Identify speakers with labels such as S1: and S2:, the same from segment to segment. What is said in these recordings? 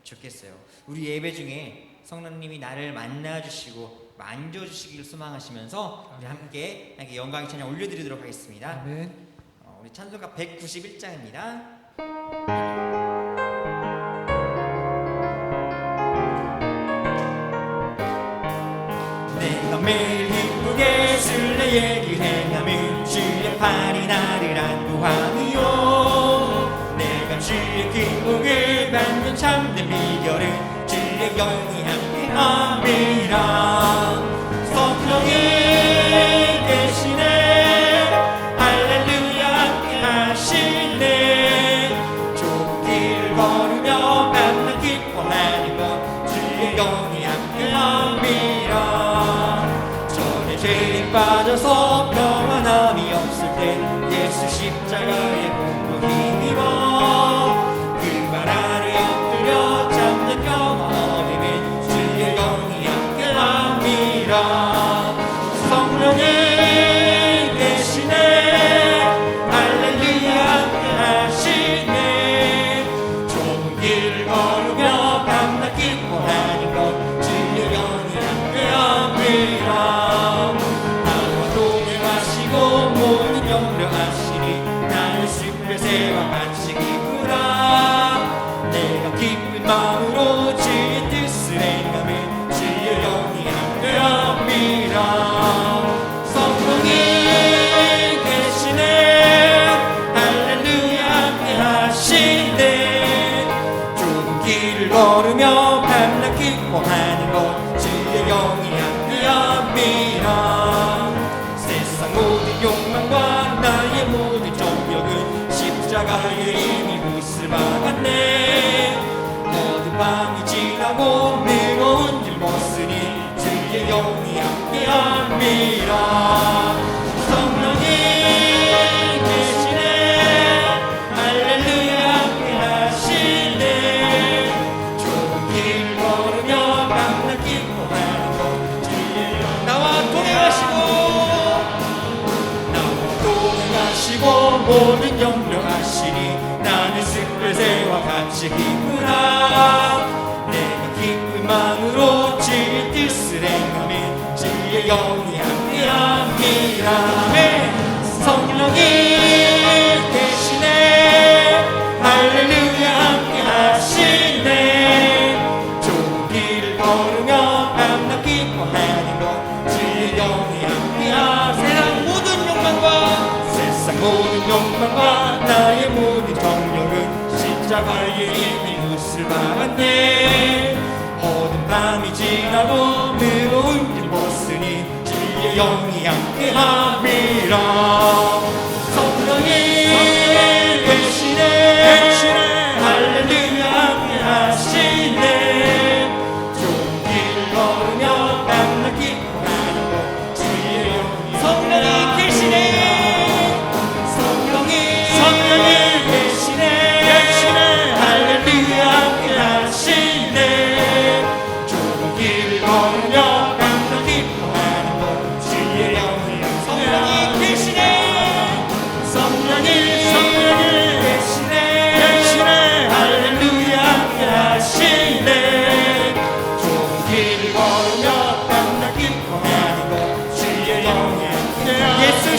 S1: 좋겠어요. 우리 예배 중에 성령님이 나를 만나주시고 만져주시기를 소망하시면서 우리 함께 영광의 찬양 올려드리도록 하겠습니다.
S2: 아멘.
S1: 우리 찬송가 191장입니다. 내가 매일 기쁘게 술래 얘기를 행하며 주의 팔이 나를 안도하며 내가 주의 기쁨을 받는 참된 비결은 주의 영이 함께함이라. 성령이 계시네 할렐루야 함께하시네. 좁은 길을 걸으며 밤낮 기뻐하는 것 주의 영이 함께함이라. 전에 죄에 빠져서 평안함이 없을 때 예수 십자가의 공로 힘입어 그 발 아래 엎드려 잠든 평화 얻으면 주의 영이 함께함이라. 성령이 계시네 할렐루야 함께하시네. 좁은 길을 걸으며 밤낮 기뻐하는 것 주의 영이 함께함이라. 나와 동행하시고 모든 염려하시니 나의 숲에새와 같이 기쁘라. 내가 기쁜 마음으로 주의 뜻을 행하면 주의 영이 함께함이라. 성령이 계시네 할렐루야 함께하시네. 좁은 길을 걸으며 밤낮 기뻐하는 것 주의 영이 함께함이라. 세상 모든 욕망과 나의 모든 정욕은 십자가에 이미 묻을 박았네. 모든 밤이 지나고 무거운 길 벗으니 주의 영이 함께함이라. 성령이 계시네 할렐루야 함께하시네. 좁은 길을 걸으며 밤낮 기뻐하는 것 주의 영 나와 동행하시고 모든 염려하시니 나는 숲의 새와 같이 기쁘라. 내가 기쁜 마음으로 주의 뜻을 행하면 주의 영이 함께함이라. 아멘. 성령이 계시네 할렐루야 함께하시네. 좁은 길을 걸으며 밤낮 기뻐하는 것 주의 영이 함께하시네. 세상 모든 욕망과 나의 모든 정욕은 십자가에 이미 묻을 박았네. 모든 밤이 지나고 무거운 길 벗으니 주의 영이 함께함이라. 성령이 계시네 할렐루야 함께하시네. 좁은 길을 걸으며 밤낮 기뻐하는 것 주의 영이 성령이 계시네 할렐루야 함께하시네. 좁은 길을 걸으며 밤낮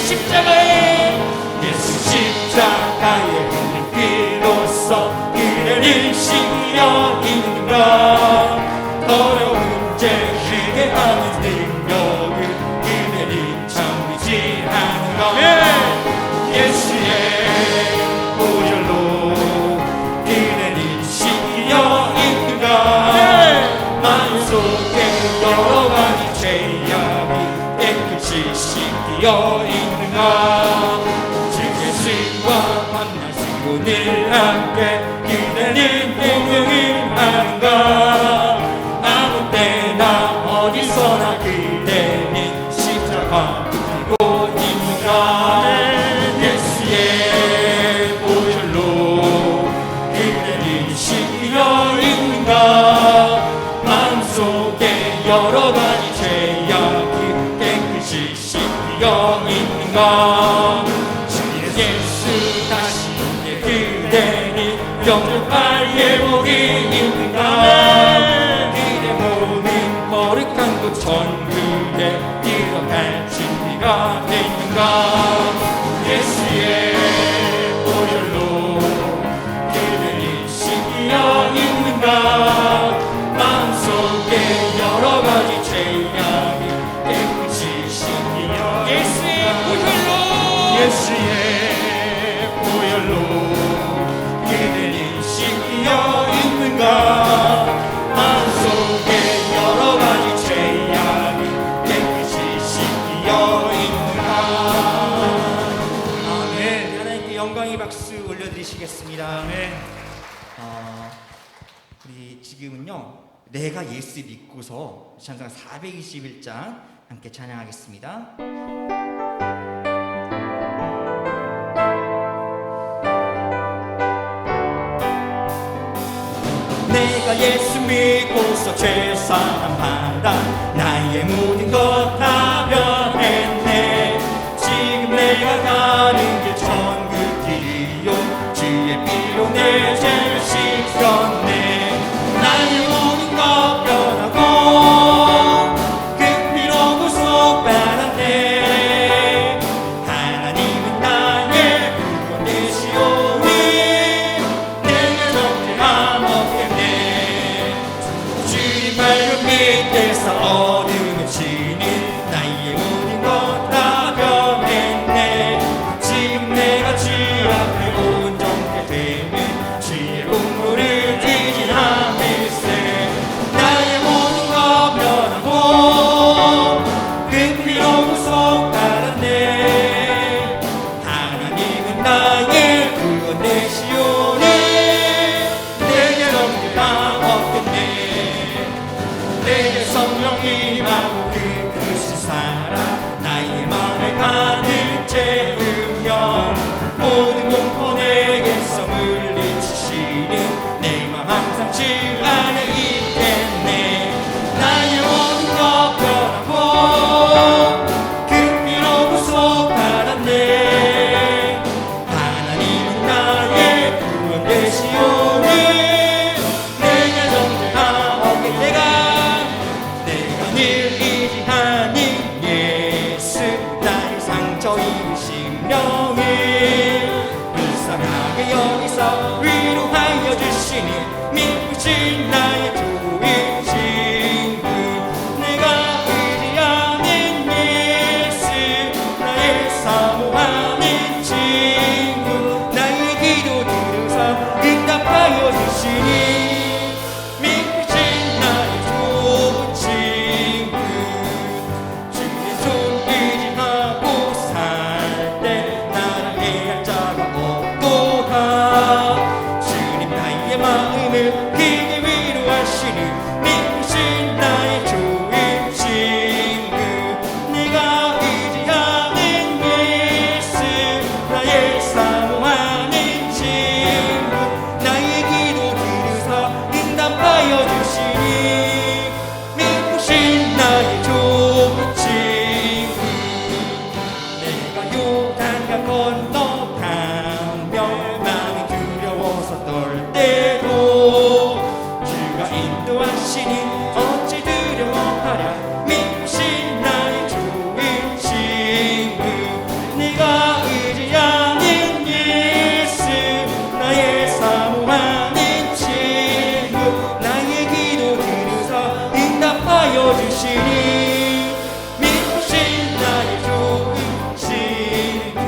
S2: 십자가에 예수 십자가에 흘린 피로써 그대를 신기려 있는가 어려운 죄에게 하는 능력을 그대를 참 위지하는가 예수의 보혈로 그대를 신기려 있는가 마음속에 여러 가지 죄악이 깨끗이 씻기려 있는가 주 예수와 만나시고 늘 함께 그대는 공경을 하는가 아무 때나 어디서나 그대는 십자가 붙들고 있는가 예수의 보혈로 그대는 신기려 있는가 마음속에 여러 가지 죄악이 깨끗이 씻기려 있는가 주 예수 다시 그대는 영접할 예복이 있는가 그대 몸은 거룩한 곳 천국에 들어갈 준비가 있는가 예수의 보혈로 그대는 신기려 있는가 마음속에 여러 가지 죄악이 깨끗이 신기려 예수의 보혈로 그대는 신기려 있는가 마음속에 여러 가지 죄악이 깨끗이 신기려 있는가 아멘.
S1: 하나님께 영광의 박수 올려드리시겠습니다.
S2: 아멘.
S1: 우리 지금은요 내가 예수 믿고서 찬송 421장 함께 찬양하겠습니다. 내가 예수 믿고서 죄사함 받아 나의 모든 것 다 변했네 지금 내가 가는 길 천국 길이요 주의 피로 내 죄를 씻었네 나의 모든 것 변하고 그 피로 구속받았네 하나님은 나의 구원 되시오니 내게 정죄함 없겠네 주님 발견 밑에서 어둠을 치는 나의 모든 것 다 변했네 지금 내가 주 앞에 온전케 되는 주의 공로를 기진함일세 나의 모든 것 변하고 그 피로 구속받았네 하나님은 나의 구원 되시오니 내게 정죄함 없겠네 내게 성령 임하고 그 크신 사랑 나의 마음에 가득 채우며 모든 공포 내게서 물리치시는 내 맘 항상 주 안에 있겠네 나의 모든 것 변하고 그 피로 구속받았네 하나님은 나의 구원 되시오니 내게 정죄함 없게 내가 늘 이기고
S2: 높아여 주시니 믿으신 나의 좋은 친구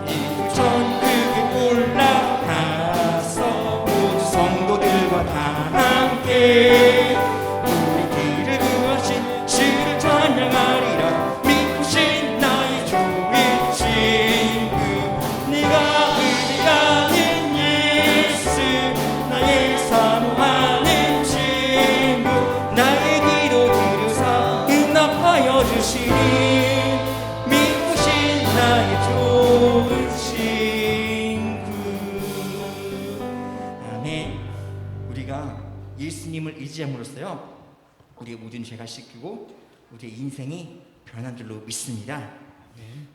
S2: 이 천국에 올라가서 모든 성도들과 다 함께 우리 길을 구하신 주를 찬양하리라. 믿으신 나의 좋은 친구 네가 의지하는 예수 나의 사모하는 친구 나의 기도 들으사 응답하여 주시니 믿으신 나의 좋은 친구. 아멘. 우리가 예수님을 의지함으로써요 우리의 모든 죄가 씻기고 우리의 인생이 변한 줄로 믿습니다.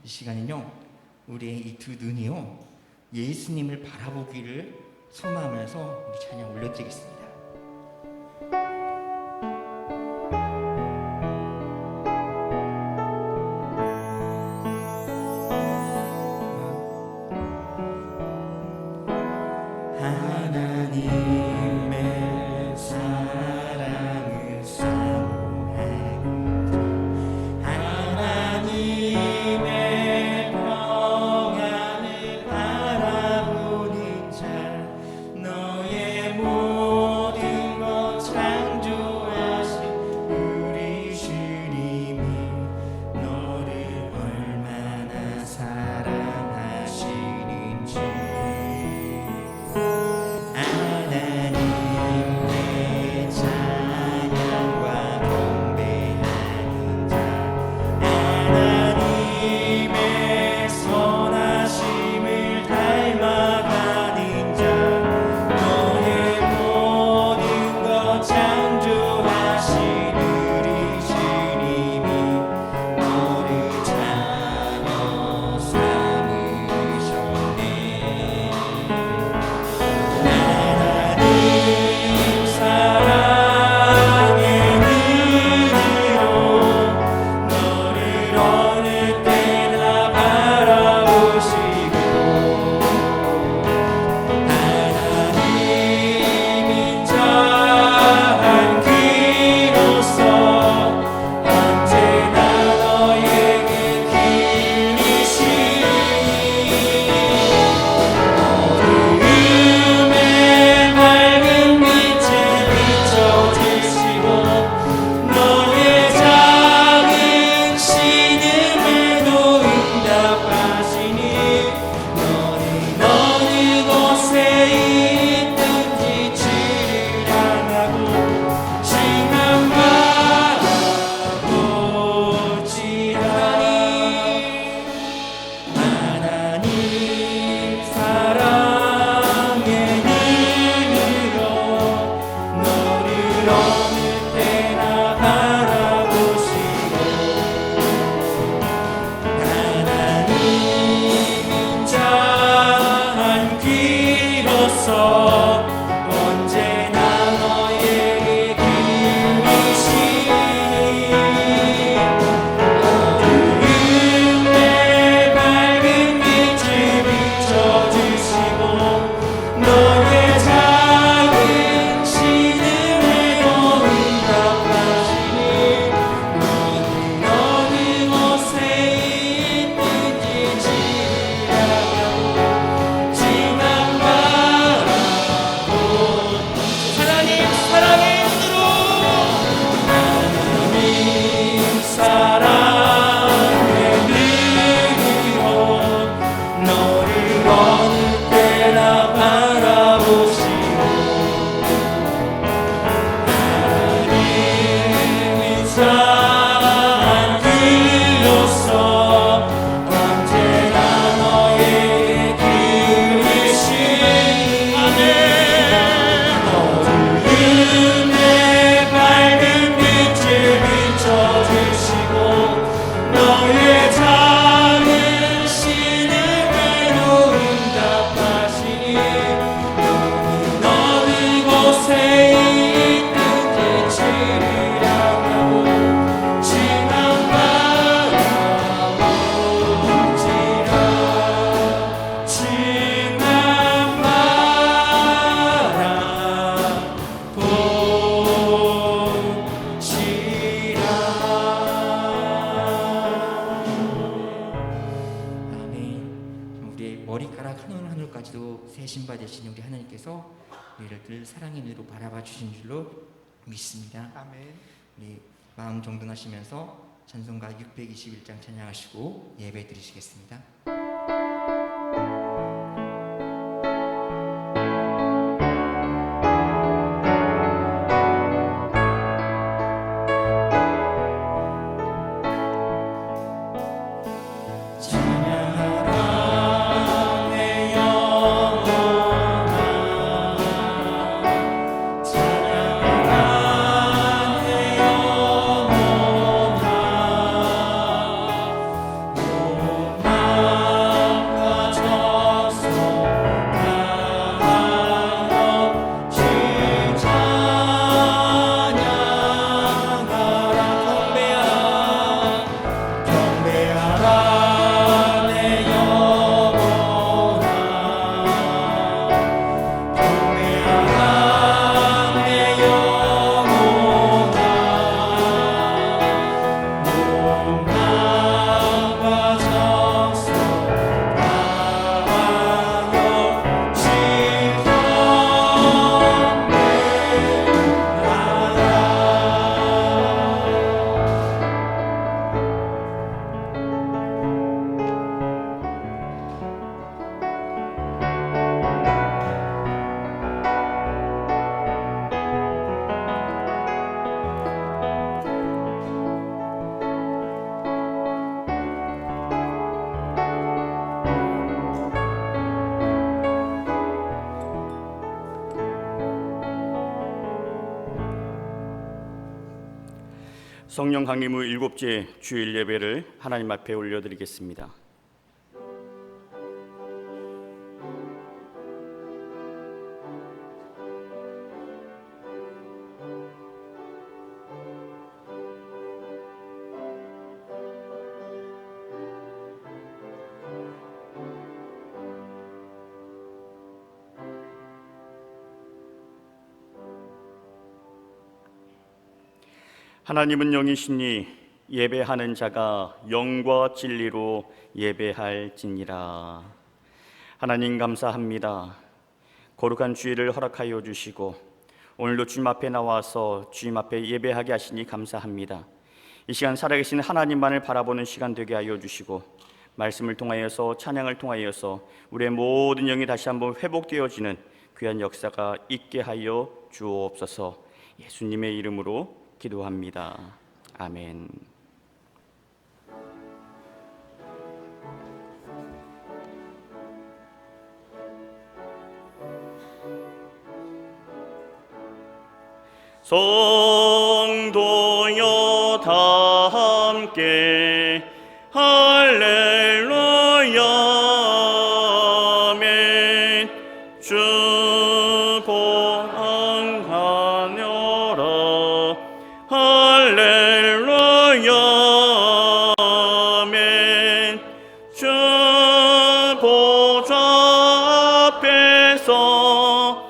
S2: 이 시간은요 우리의 이 두 눈이요 예수님을 바라보기를 소망하면서 우리 찬양 올려드리겠습니다. 하나님의 사랑을 사모하는 하나님의 평안을 바라보는 자 너의 몸 새 신바 되신 우리 하나님께서 우리를 늘 사랑의 눈으로 바라봐 주신 줄로 믿습니다.
S3: 아멘.
S2: 우리 마음 정돈하시면서 찬송가 621장 찬양하시고 예배 드리시겠습니다.
S4: 성령 강림 후 7째 주일 예배를 하나님 앞에 올려드리겠습니다. 하나님은 영이시니 예배하는 자가 영과 진리로 예배할지니라. 하나님 감사합니다. 거룩한 주일을 허락하여 주시고 오늘도 주님 앞에 나와서 주님 앞에 예배하게 하시니 감사합니다. 이 시간 살아계신 하나님만을 바라보는 시간 되게 하여 주시고 말씀을 통하여서 찬양을 통하여서 우리의 모든 영이 다시 한번 회복되어지는 귀한 역사가 있게 하여 주옵소서. 예수님의 이름으로 기도합니다. 아멘. 성도여 다 함께 할렐루야 아멘. 주 보응하노라 할렐루야 아멘. 주 보좌 앞에서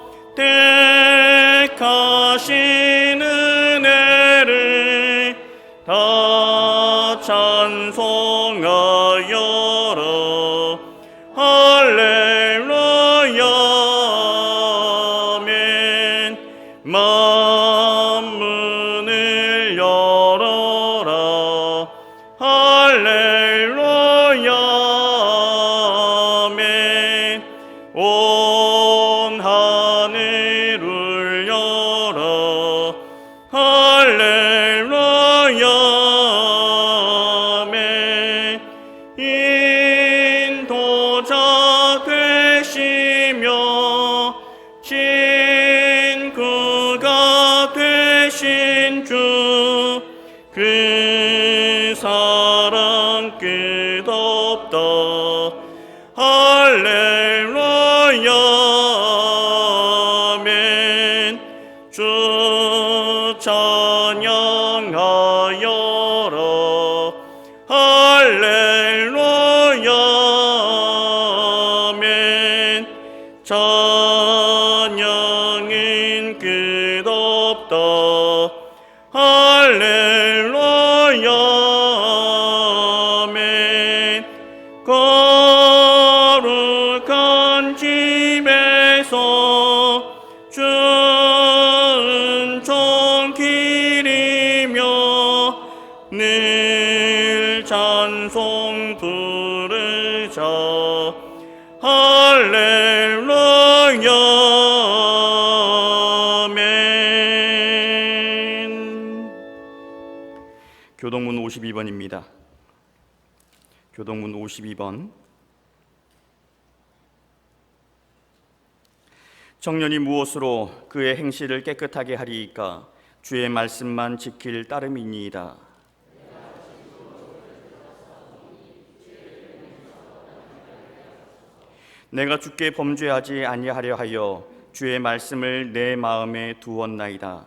S4: 택하신 은혜를 다 찬송하여라 할렐루야 아멘. 만문을 열어라 할렐루야 아멘. 온 하늘을 열어 할렐루야 아멘. 인도자 되시며 친구가 되신 주 그 사랑 끝없다 할렐루야 아멘. 주 찬양하여라 할렐루야 아멘. 찬양은 끝없다 할렐루야 아멘. 거룩한 집에 늘 찬송 부르자. 할렐루야 아멘. 교동문 52번입니다. 교동문 52번. 청년이 무엇으로 그의 행실을 깨끗하게 하리이까? 주의 말씀만 지킬 따름이니이다. 내가 주께 범죄하지 아니하려 하여 주의 말씀을 내 마음에 두었나이다.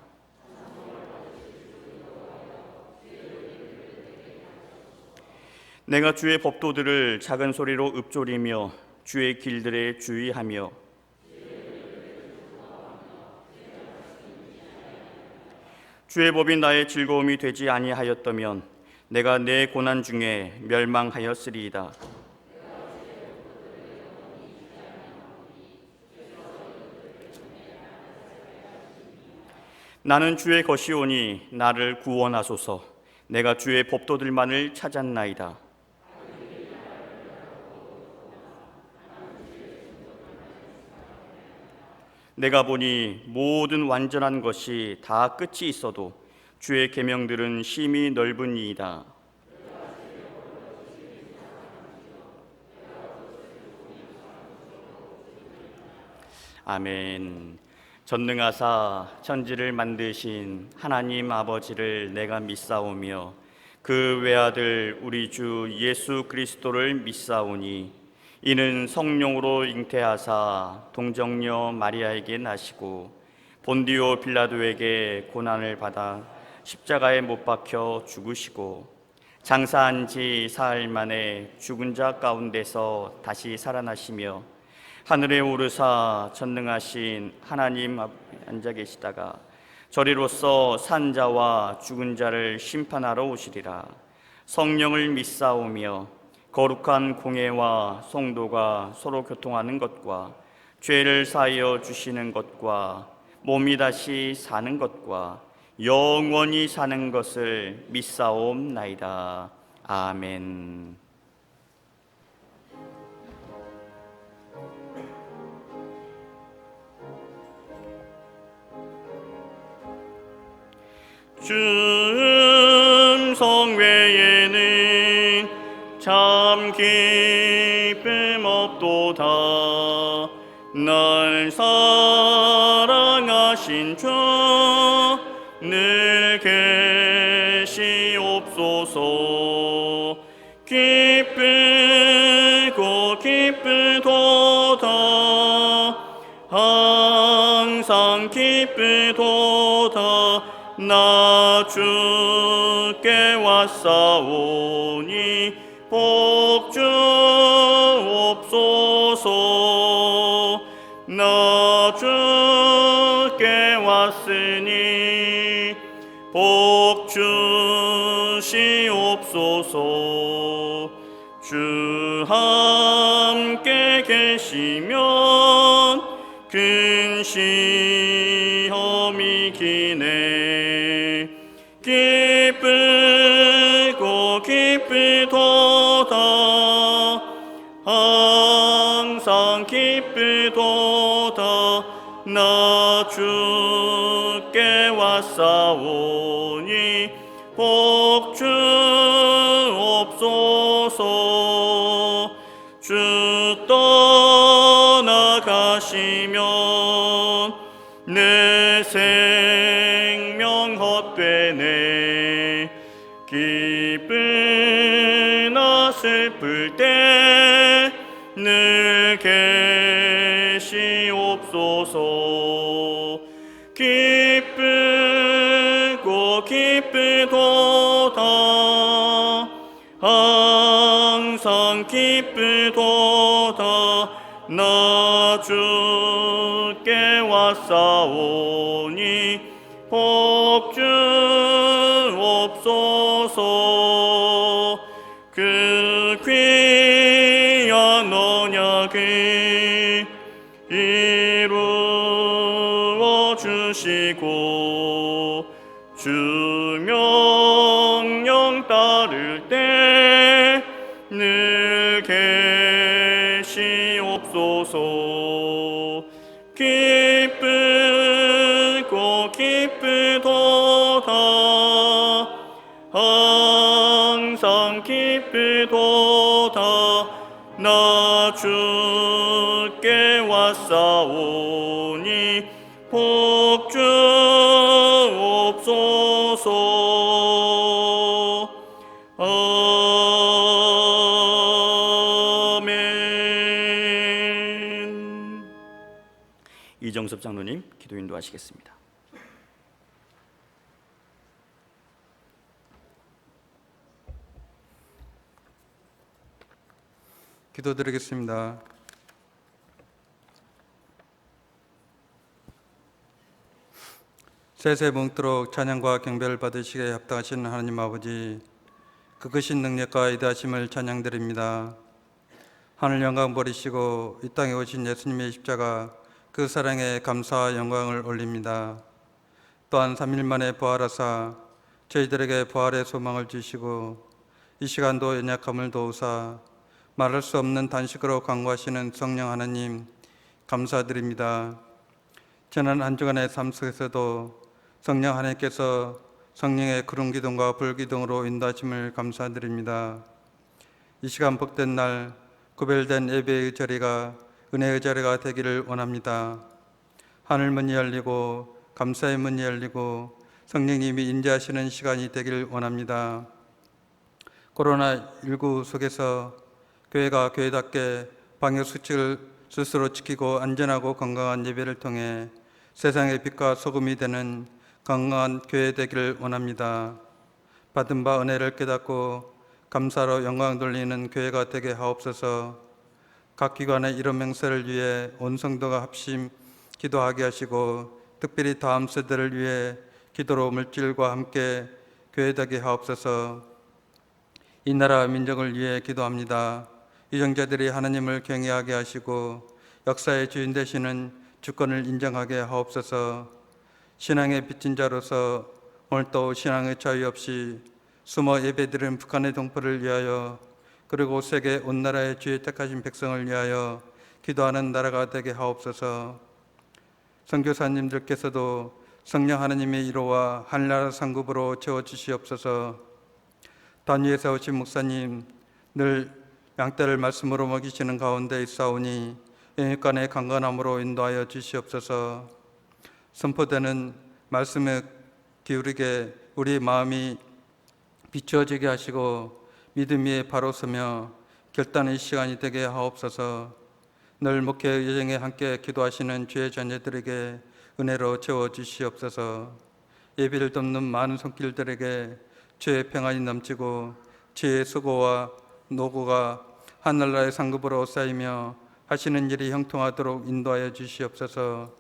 S4: 내가 주의 법도들을 작은 소리로 읊조리며 주의 길들에 주의하며 주의 법이 나의 즐거움이 되지 아니하였다면 내가 내 고난 중에 멸망하였으리이다. 나는 주의 것이오니 나를 구원하소서. 내가 주의 법도들만을 찾았나이다. 내가 보니 모든 완전한 것이 다 끝이 있어도 주의 계명들은 심히 넓으니이다. 아멘. 전능하사 천지를 만드신 하나님 아버지를 내가 믿사오며 그 외아들 우리 주 예수 그리스도를 믿사오니 이는 성령으로 잉태하사 동정녀 마리아에게 나시고 본디오 빌라도에게 고난을 받아 십자가에 못 박혀 죽으시고 장사한 지 사흘 만에 죽은 자 가운데서 다시 살아나시며 하늘에 오르사 전능하신 하나님 앞에 앉아 계시다가 저리로서 산 자와 죽은 자를 심판하러 오시리라. 성령을 믿사오며 거룩한 공회와 성도가 서로 교통하는 것과 죄를 사하여 주시는 것과 몸이 다시 사는 것과 영원히 사는 것을 믿사옵나이다. 아멘. 주 성외에는 참 기쁨 없도다. 날 사랑하신 주 늘 계시옵소서. 기쁘고 기쁘도다. 항상 기쁘도다. 나 주께 왔사오니 복주옵소서. 나 주께 왔으니 복주시옵소서. 주 함께 계시면 근시험이 기네. 기쁘고 기쁘도다. 항상 기쁘도다. 나 주께 왔사오니 복주옵소서. 주 떠나가시면 내 생명 헛되네. 기쁘나 슬플 때 늘 계시옵소서. 기쁘고 기쁘도다. 항상 기쁘도다. 나 주께 왔사오니 복주옵소서. 그 귀한 언약을 이루어 주시고 주 명령 계시옵소서. 기쁘고 기쁘도다. 항상 기쁘도다. 나 주께 왔사오니 복 주옵소서. 아멘. 이정섭 장로님 기도 인도하시겠습니다.
S3: 기도드리겠습니다. 세세 뭉도록 찬양과 경배를 받으시기에 합당하신 하나님 아버지, 그 크신 능력과 위대하심을 찬양드립니다. 하늘 영광 버리시고 이 땅에 오신 예수님의 십자가, 그 사랑에 감사와 영광을 올립니다. 또한 3일 만에 부활하사 저희들에게 부활의 소망을 주시고 이 시간도 연약함을 도우사 말할 수 없는 단식으로 간구하시는 성령 하나님, 감사드립니다. 지난 한 주간의 삶 속에서도 성령 하나님께서 성령의 구름 기둥과 불 기둥으로 인도하심을 감사드립니다. 이 시간 복된 날 구별된 예배의 자리가 은혜의 자리가 되기를 원합니다. 하늘 문이 열리고 감사의 문이 열리고 성령님이 인도하시는 시간이 되기를 원합니다. 코로나19 속에서 교회가 교회답게 방역수칙을 스스로 지키고 안전하고 건강한 예배를 통해 세상의 빛과 소금이 되는 건강한 교회 되기를 원합니다. 받은 바 은혜를 깨닫고 감사로 영광 돌리는 교회가 되게 하옵소서. 각 기관의 이런 맹세를 위해 온 성도가 합심 기도하게 하시고 특별히 다음 세대를 위해 기도로 물질과 함께 교회 되게 하옵소서. 이 나라 민족을 위해 기도합니다. 유정자들이 하나님을 경외하게 하시고 역사의 주인 되시는 주권을 인정하게 하옵소서. 신앙의 빚진 자로서 오늘도 신앙의 자유 없이 숨어 예배드리는 북한의 동포를 위하여, 그리고 세계 온 나라의 주의 택하신 백성을 위하여 기도하는 나라가 되게 하옵소서. 선교사님들께서도 성령 하나님의 이로와 하늘나라 상급으로 채워주시옵소서. 단위에서 오신 목사님, 늘 양떼를 말씀으로 먹이시는 가운데 있사오니 영육간의 강건함으로 인도하여 주시옵소서. 선포되는 말씀에 기울이게 우리 마음이 비추어지게 하시고 믿음 위에 바로 서며 결단의 시간이 되게 하옵소서. 늘 목회 여정에 함께 기도하시는 주의 자녀들에게 은혜로 채워주시옵소서. 예비를 돕는 많은 손길들에게 주의 평안이 넘치고 주의 수고와 노고가 하늘나라의 상급으로 쌓이며 하시는 일이 형통하도록 인도하여 주시옵소서.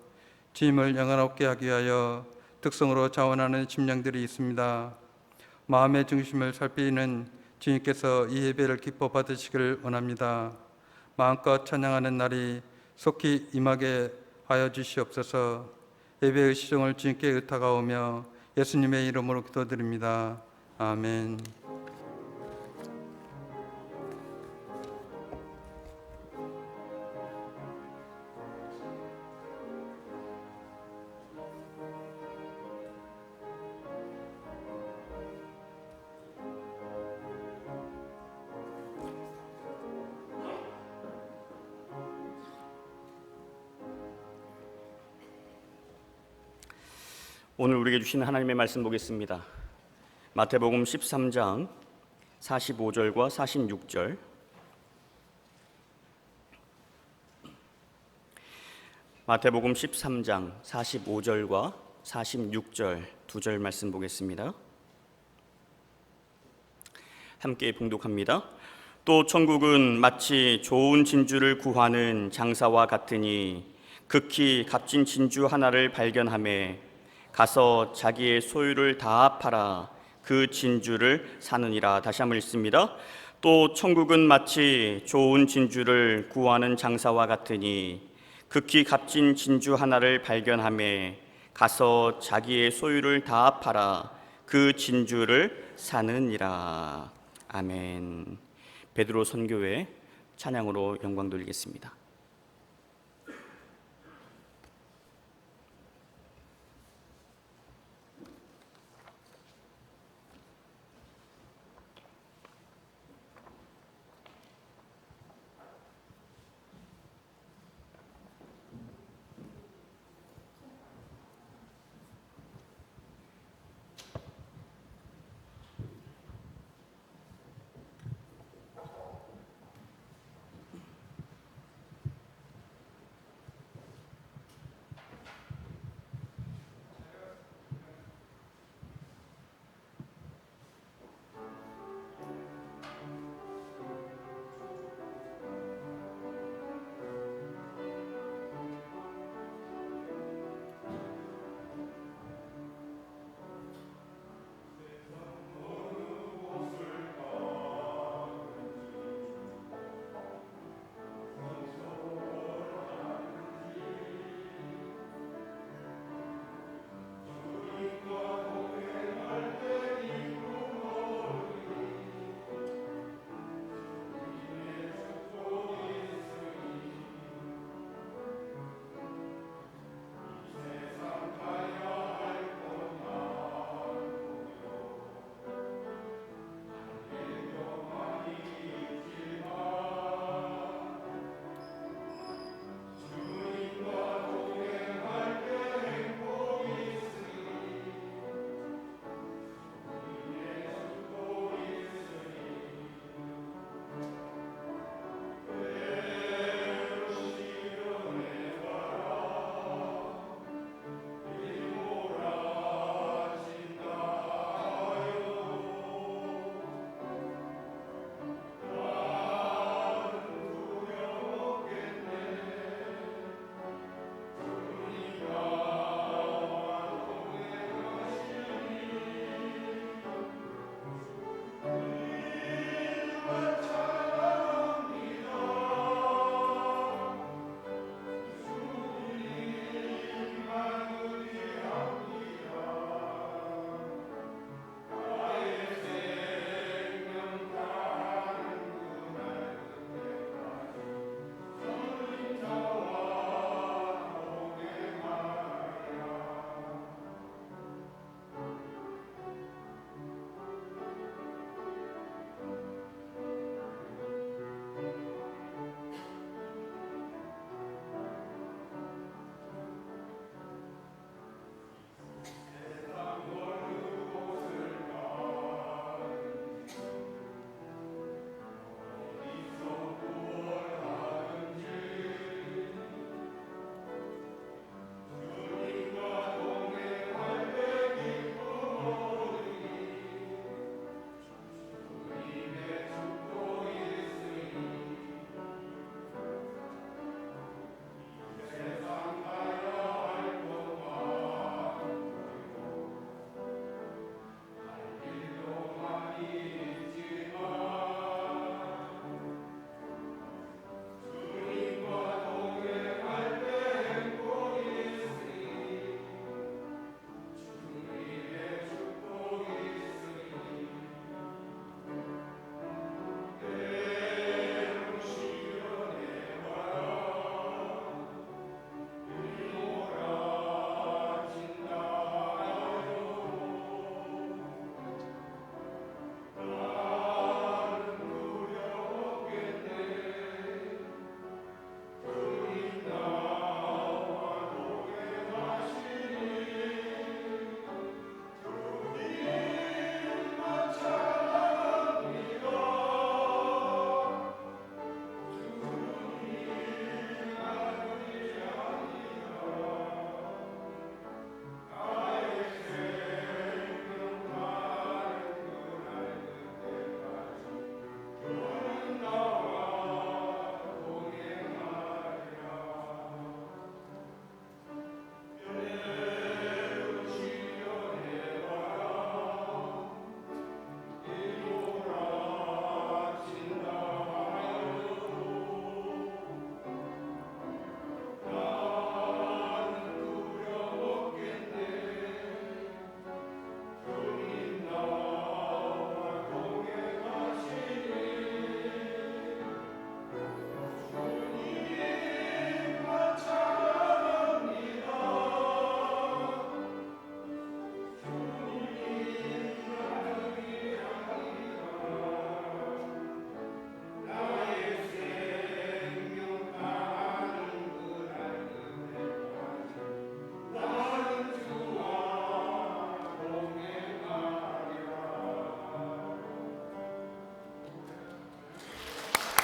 S3: 주님을 영원롭게 하기 위하여 특성으로 자원하는 심령들이 있습니다. 마음의 중심을 살피는 주님께서 이 예배를 기뻐 받으시기를 원합니다. 마음껏 찬양하는 날이 속히 임하게 하여 주시옵소서. 예배의 시종을 주님께 의탁하오며 예수님의 이름으로 기도드립니다. 아멘.
S4: 오늘 우리에게 주신 하나님의 말씀 보겠습니다. 마태복음 13장 45절과 46절. 마태복음 13장 45절과 46절 두 절 말씀 보겠습니다. 함께 봉독합니다. 또 천국은 마치 좋은 진주를 구하는 장사와 같으니 극히 값진 진주 하나를 발견하매 가서 자기의 소유를 다 팔아 그 진주를 사느니라. 다시 한번 읽습니다. 또 천국은 마치 좋은 진주를 구하는 장사와 같으니 극히 값진 진주 하나를 발견하매 가서 자기의 소유를 다 팔아 그 진주를 사느니라. 아멘. 베드로 선교회 찬양으로 영광 돌리겠습니다.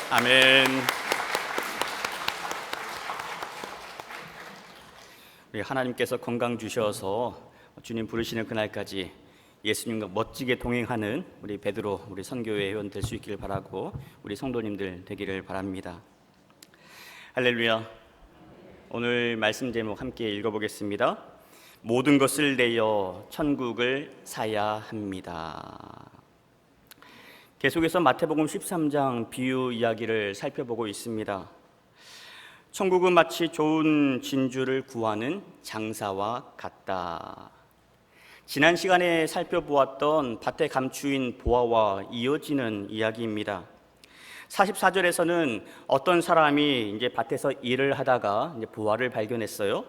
S4: 아멘. 우리 하나님께서 건강 주셔서 주님 부르시는 그날까지 예수님과 멋지게 동행하는 우리 베드로 우리 선교회 회원 될 수 있기를 바라고 우리 성도님들 되기를 바랍니다. 할렐루야. 오늘 말씀 제목 함께 읽어보겠습니다. 모든 것을 내어 천국을 사야 합니다. 계속해서 마태복음 13장 비유 이야기를 살펴보고 있습니다. 천국은 마치 좋은 진주를 구하는 장사와 같다. 지난 시간에 살펴보았던 밭에 감추인 보화와 이어지는 이야기입니다. 44절에서는 어떤 사람이 이제 밭에서 일을 하다가 이제 보화를 발견했어요.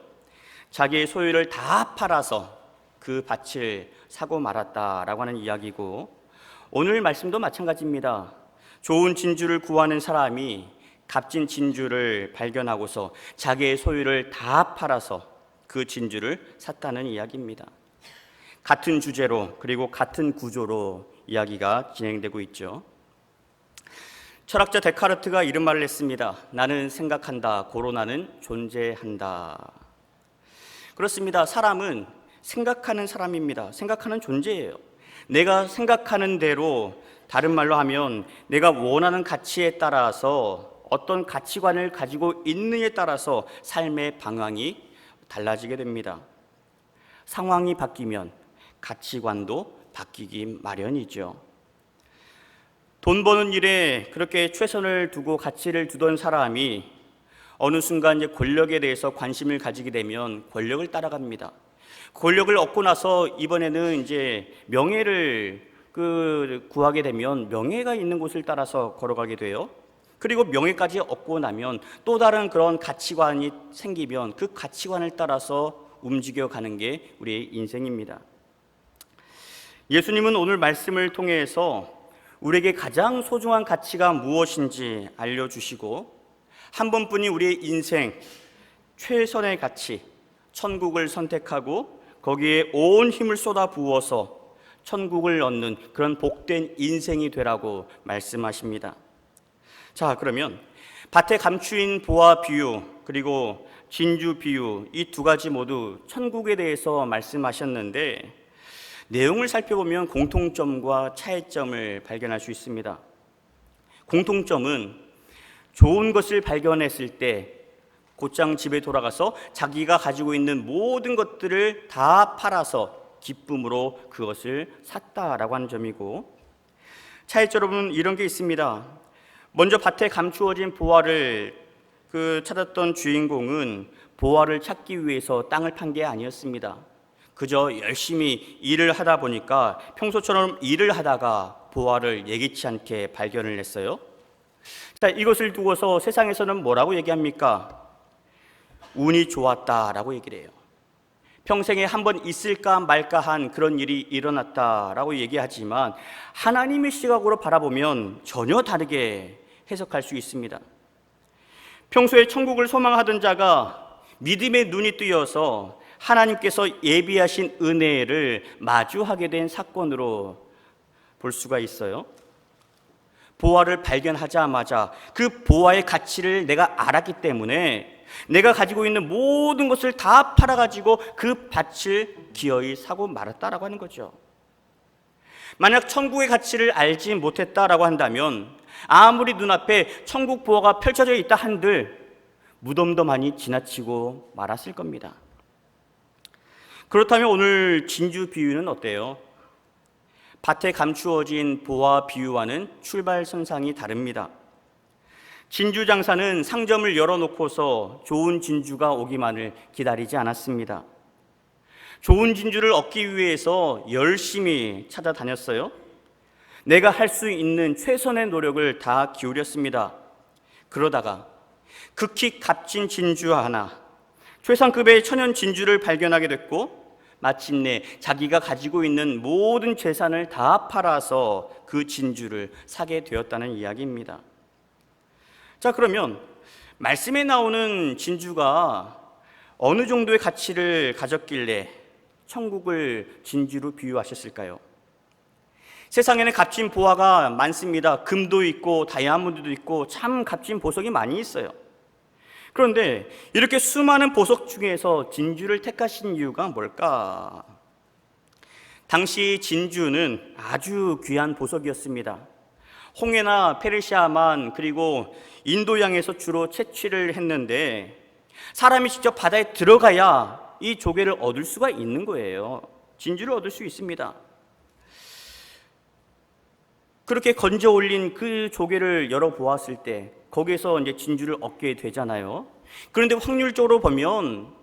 S4: 자기의 소유를 다 팔아서 그 밭을 사고 말았다라고 하는 이야기고, 오늘 말씀도 마찬가지입니다. 좋은 진주를 구하는 사람이 값진 진주를 발견하고서 자기의 소유를 다 팔아서 그 진주를 샀다는 이야기입니다. 같은 주제로 그리고 같은 구조로 이야기가 진행되고 있죠. 철학자 데카르트가 이런 말을 했습니다. 나는 생각한다, 고로 나는 존재한다. 그렇습니다. 사람은 생각하는 사람입니다. 생각하는 존재예요. 내가 생각하는 대로, 다른 말로 하면 내가 원하는 가치에 따라서, 어떤 가치관을 가지고 있느냐에 따라서 삶의 방향이 달라지게 됩니다. 상황이 바뀌면 가치관도 바뀌기 마련이죠. 돈 버는 일에 그렇게 최선을 두고 가치를 두던 사람이 어느 순간 이제 권력에 대해서 관심을 가지게 되면 권력을 따라갑니다. 권력을 얻고 나서 이번에는 이제 명예를 구하게 되면 명예가 있는 곳을 따라서 걸어가게 돼요. 그리고 명예까지 얻고 나면 또 다른 그런 가치관이 생기면 그 가치관을 따라서 움직여가는 게 우리의 인생입니다. 예수님은 오늘 말씀을 통해서 우리에게 가장 소중한 가치가 무엇인지 알려주시고, 한 번뿐인 우리의 인생 최선의 가치, 천국을 선택하고 거기에 온 힘을 쏟아 부어서 천국을 얻는 그런 복된 인생이 되라고 말씀하십니다. 자, 그러면 밭에 감추인 보화 비유 그리고 진주 비유, 이 두 가지 모두 천국에 대해서 말씀하셨는데, 내용을 살펴보면 공통점과 차이점을 발견할 수 있습니다. 공통점은 좋은 것을 발견했을 때 곧장 집에 돌아가서 자기가 가지고 있는 모든 것들을 다 팔아서 기쁨으로 그것을 샀다라고 하는 점이고, 차이점은 이런 게 있습니다. 먼저 밭에 감추어진 보화를 찾았던 주인공은 보화를 찾기 위해서 땅을 판 게 아니었습니다. 그저 열심히 일을 하다 보니까 평소처럼 일을 하다가 보화를 예기치 않게 발견을 했어요. 자, 이것을 두고서 세상에서는 뭐라고 얘기합니까? 운이 좋았다라고 얘기를 해요. 평생에 한 번 있을까 말까 한 그런 일이 일어났다라고 얘기하지만, 하나님의 시각으로 바라보면 전혀 다르게 해석할 수 있습니다. 평소에 천국을 소망하던 자가 믿음의 눈이 뜨여서 하나님께서 예비하신 은혜를 마주하게 된 사건으로 볼 수가 있어요. 보화를 발견하자마자 그 보화의 가치를 내가 알았기 때문에 내가 가지고 있는 모든 것을 다 팔아가지고 그 밭을 기어이 사고 말았다라고 하는 거죠. 만약 천국의 가치를 알지 못했다라고 한다면 아무리 눈앞에 천국 보화가 펼쳐져 있다 한들 무덤덤하니 지나치고 말았을 겁니다. 그렇다면 오늘 진주 비유는 어때요? 밭에 감추어진 보화 비유와는 출발선상이 다릅니다. 진주 장사는 상점을 열어놓고서 좋은 진주가 오기만을 기다리지 않았습니다. 좋은 진주를 얻기 위해서 열심히 찾아다녔어요. 내가 할 수 있는 최선의 노력을 다 기울였습니다. 그러다가 극히 값진 진주 하나, 최상급의 천연 진주를 발견하게 됐고, 마침내 자기가 가지고 있는 모든 재산을 다 팔아서 그 진주를 사게 되었다는 이야기입니다. 자, 그러면 말씀에 나오는 진주가 어느 정도의 가치를 가졌길래 천국을 진주로 비유하셨을까요? 세상에는 값진 보화가 많습니다. 금도 있고 다이아몬드도 있고 참 값진 보석이 많이 있어요. 그런데 이렇게 수많은 보석 중에서 진주를 택하신 이유가 뭘까? 당시 진주는 아주 귀한 보석이었습니다. 홍해나 페르시아만 그리고 인도양에서 주로 채취를 했는데 사람이 직접 바다에 들어가야 이 조개를 얻을 수가 있는 거예요. 진주를 얻을 수 있습니다. 그렇게 건져 올린 그 조개를 열어보았을 때 거기에서 이제 진주를 얻게 되잖아요. 그런데 확률적으로 보면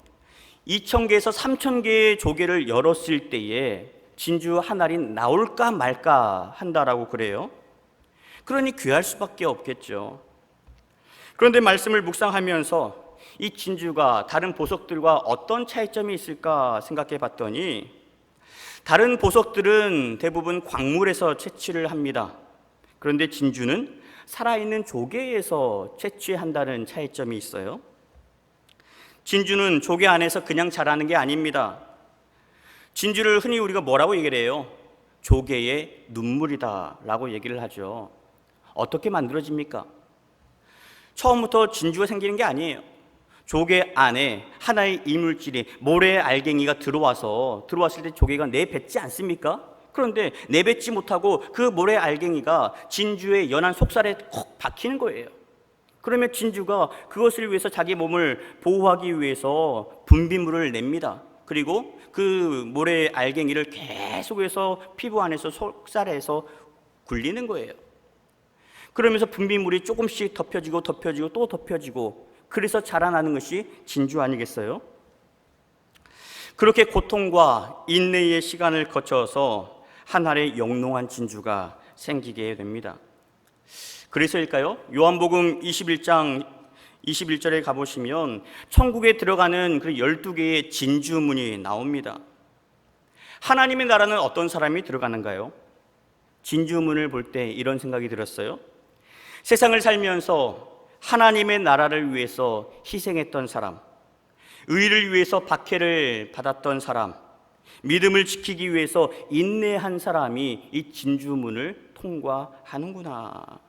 S4: 2,000개에서 3,000개의 조개를 열었을 때에 진주 한 알이 나올까 말까 한다라고 그래요. 그러니 귀할 수밖에 없겠죠. 그런데 말씀을 묵상하면서 이 진주가 다른 보석들과 어떤 차이점이 있을까 생각해 봤더니 다른 보석들은 대부분 광물에서 채취를 합니다. 그런데 진주는 살아있는 조개에서 채취한다는 차이점이 있어요. 진주는 조개 안에서 그냥 자라는 게 아닙니다. 진주를 흔히 우리가 뭐라고 얘기를 해요? 조개의 눈물이다 라고 얘기를 하죠. 어떻게 만들어집니까? 처음부터 진주가 생기는 게 아니에요. 조개 안에 하나의 이물질이 모래 알갱이가 들어왔을 때 조개가 내뱉지 않습니까? 그런데 내뱉지 못하고 그 모래 알갱이가 진주의 연한 속살에 콕 박히는 거예요. 그러면 진주가 그것을 위해서 자기 몸을 보호하기 위해서 분비물을 냅니다. 그리고 그 모래 알갱이를 계속해서 피부 안에서 속살에서 굴리는 거예요. 그러면서 분비물이 조금씩 덮여지고 또 덮여지고 그래서 자라나는 것이 진주 아니겠어요? 그렇게 고통과 인내의 시간을 거쳐서 한 알의 영롱한 진주가 생기게 됩니다. 그래서일까요? 요한복음 21장 21절에 가보시면 천국에 들어가는 그 12개의 진주문이 나옵니다. 하나님의 나라는 어떤 사람이 들어가는가요? 진주문을 볼 때 이런 생각이 들었어요. 세상을 살면서 하나님의 나라를 위해서 희생했던 사람, 의를 위해서 박해를 받았던 사람, 믿음을 지키기 위해서 인내한 사람이 이 진주문을 통과하는구나.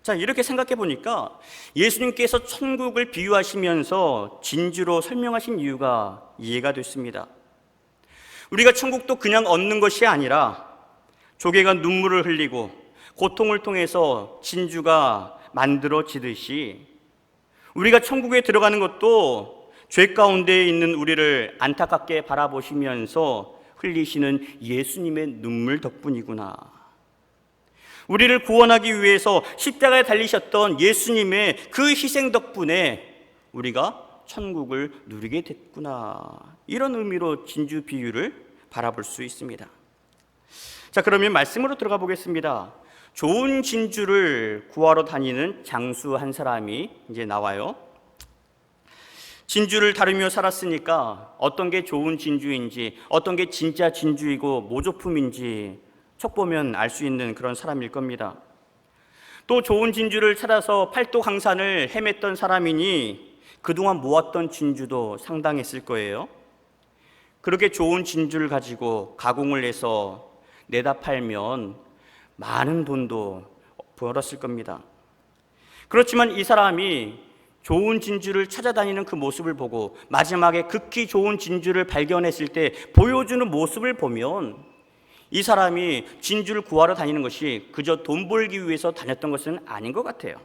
S4: 자, 이렇게 생각해 보니까 예수님께서 천국을 비유하시면서 진주로 설명하신 이유가 이해가 됐습니다. 우리가 천국도 그냥 얻는 것이 아니라 조개가 눈물을 흘리고 고통을 통해서 진주가 만들어지듯이 우리가 천국에 들어가는 것도 죄 가운데 있는 우리를 안타깝게 바라보시면서 흘리시는 예수님의 눈물 덕분이구나. 우리를 구원하기 위해서 십자가에 달리셨던 예수님의 그 희생 덕분에 우리가 천국을 누리게 됐구나. 이런 의미로 진주 비유를 바라볼 수 있습니다. 자, 그러면 말씀으로 들어가 보겠습니다. 좋은 진주를 구하러 다니는 장수 한 사람이 이제 나와요. 진주를 다루며 살았으니까 어떤 게 좋은 진주인지, 어떤 게 진짜 진주이고 모조품인지 척 보면 알 수 있는 그런 사람일 겁니다. 또 좋은 진주를 찾아서 팔도 강산을 헤맸던 사람이니 그동안 모았던 진주도 상당했을 거예요. 그렇게 좋은 진주를 가지고 가공을 해서 내다 팔면 많은 돈도 벌었을 겁니다. 그렇지만 이 사람이 좋은 진주를 찾아다니는 그 모습을 보고 마지막에 극히 좋은 진주를 발견했을 때 보여주는 모습을 보면 이 사람이 진주를 구하러 다니는 것이 그저 돈 벌기 위해서 다녔던 것은 아닌 것 같아요.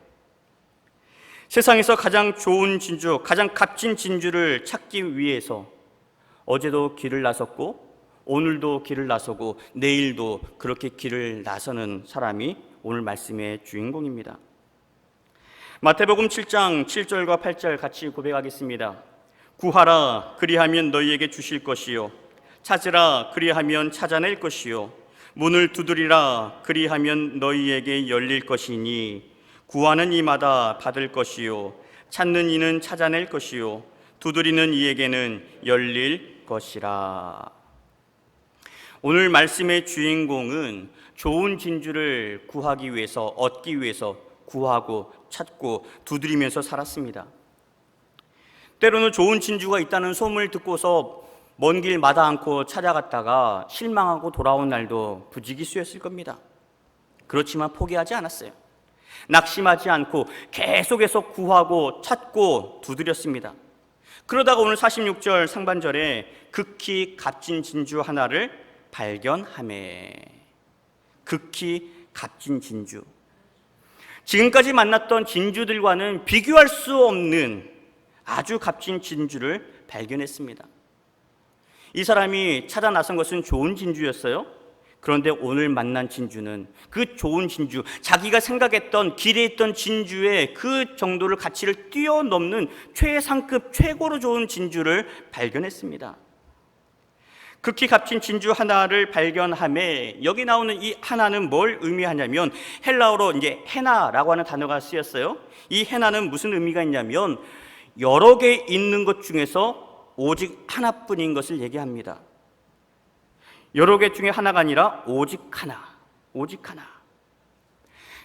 S4: 세상에서 가장 좋은 진주, 가장 값진 진주를 찾기 위해서 어제도 길을 나섰고 오늘도 길을 나서고 내일도 그렇게 길을 나서는 사람이 오늘 말씀의 주인공입니다. 마태복음 7장 7절과 8절 같이 고백하겠습니다. 구하라 그리하면 너희에게 주실 것이요 찾으라 그리하면 찾아낼 것이요 문을 두드리라 그리하면 너희에게 열릴 것이니 구하는 이마다 받을 것이요 찾는 이는 찾아낼 것이요 두드리는 이에게는 열릴 것이라. 오늘 말씀의 주인공은 좋은 진주를 구하기 위해서, 얻기 위해서 구하고 찾고 두드리면서 살았습니다. 때로는 좋은 진주가 있다는 소문을 듣고서 먼 길 마다 않고 찾아갔다가 실망하고 돌아온 날도 부지기수였을 겁니다. 그렇지만 포기하지 않았어요. 낙심하지 않고 계속해서 구하고 찾고 두드렸습니다. 그러다가 오늘 46절 상반절에 극히 값진 진주 하나를 발견하매. 극히 값진 진주. 지금까지 만났던 진주들과는 비교할 수 없는 아주 값진 진주를 발견했습니다. 이 사람이 찾아 나선 것은 좋은 진주였어요. 그런데 오늘 만난 진주는 그 좋은 진주, 자기가 생각했던 기대했던 진주의 그 정도를 가치를 뛰어넘는 최상급 최고로 좋은 진주를 발견했습니다. 극히 값진 진주 하나를 발견함에 여기 나오는 이 하나는 뭘 의미하냐면 헬라어로 이제 헤나라고 하는 단어가 쓰였어요. 이 헤나는 무슨 의미가 있냐면 여러 개 있는 것 중에서 오직 하나뿐인 것을 얘기합니다. 여러 개 중에 하나가 아니라 오직 하나, 오직 하나.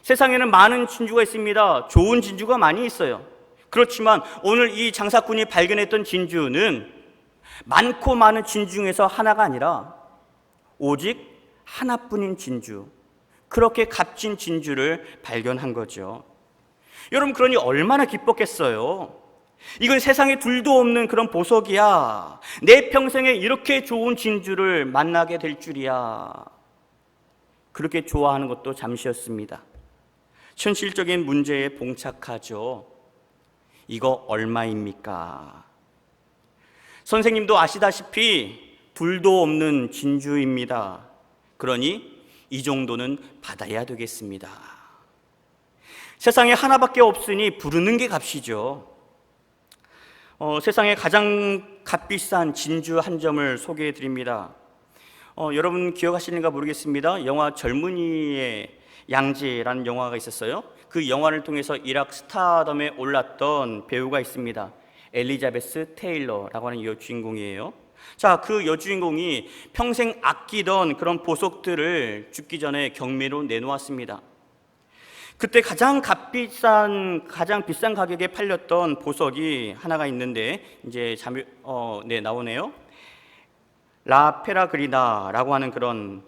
S4: 세상에는 많은 진주가 있습니다. 좋은 진주가 많이 있어요. 그렇지만 오늘 이 장사꾼이 발견했던 진주는 많고 많은 진주 중에서 하나가 아니라 오직 하나뿐인 진주, 그렇게 값진 진주를 발견한 거죠. 여러분, 그러니 얼마나 기뻤겠어요. 이건 세상에 둘도 없는 그런 보석이야. 내 평생에 이렇게 좋은 진주를 만나게 될 줄이야. 그렇게 좋아하는 것도 잠시였습니다. 현실적인 문제에 봉착하죠. 이거 얼마입니까? 선생님도 아시다시피 둘도 없는 진주입니다. 그러니 이 정도는 받아야 되겠습니다. 세상에 하나밖에 없으니 부르는 게 값이죠. 세상에 가장 값비싼 진주 한 점을 소개해 드립니다. 여러분 기억하시는가 모르겠습니다. 영화 젊은이의 양지라는 영화가 있었어요. 그 영화를 통해서 이락 스타덤에 올랐던 배우가 있습니다. 엘리자베스 테일러라고 하는 여주인공이에요. 자, 그 여주인공이 평생 아끼던 그런 보석들을 죽기 전에 경매로 내놓았습니다. 그때 가장 비싼 가격에 팔렸던 보석이 하나가 있는데 이제 나오네요. 라페라그리나라고 하는 그런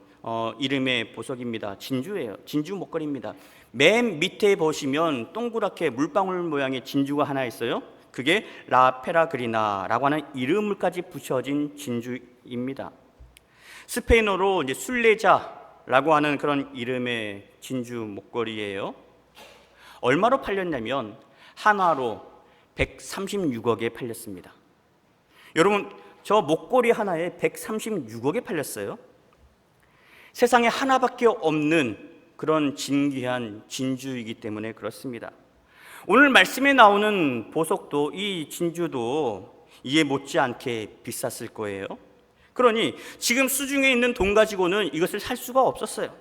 S4: 이름의 보석입니다. 진주예요. 진주 목걸이입니다. 맨 밑에 보시면 동그랗게 물방울 모양의 진주가 하나 있어요. 그게 라페라그리나라고 하는 이름을까지 붙여진 진주입니다. 스페인어로 이제 술레자라고 하는 그런 이름의 진주 목걸이예요. 얼마로 팔렸냐면 한화로 136억에 팔렸습니다. 여러분, 저 목걸이 하나에 136억에 팔렸어요. 세상에 하나밖에 없는 그런 진귀한 진주이기 때문에 그렇습니다. 오늘 말씀에 나오는 보석도 이 진주도 이에 못지않게 비쌌을 거예요. 그러니 지금 수중에 있는 돈 가지고는 이것을 살 수가 없었어요.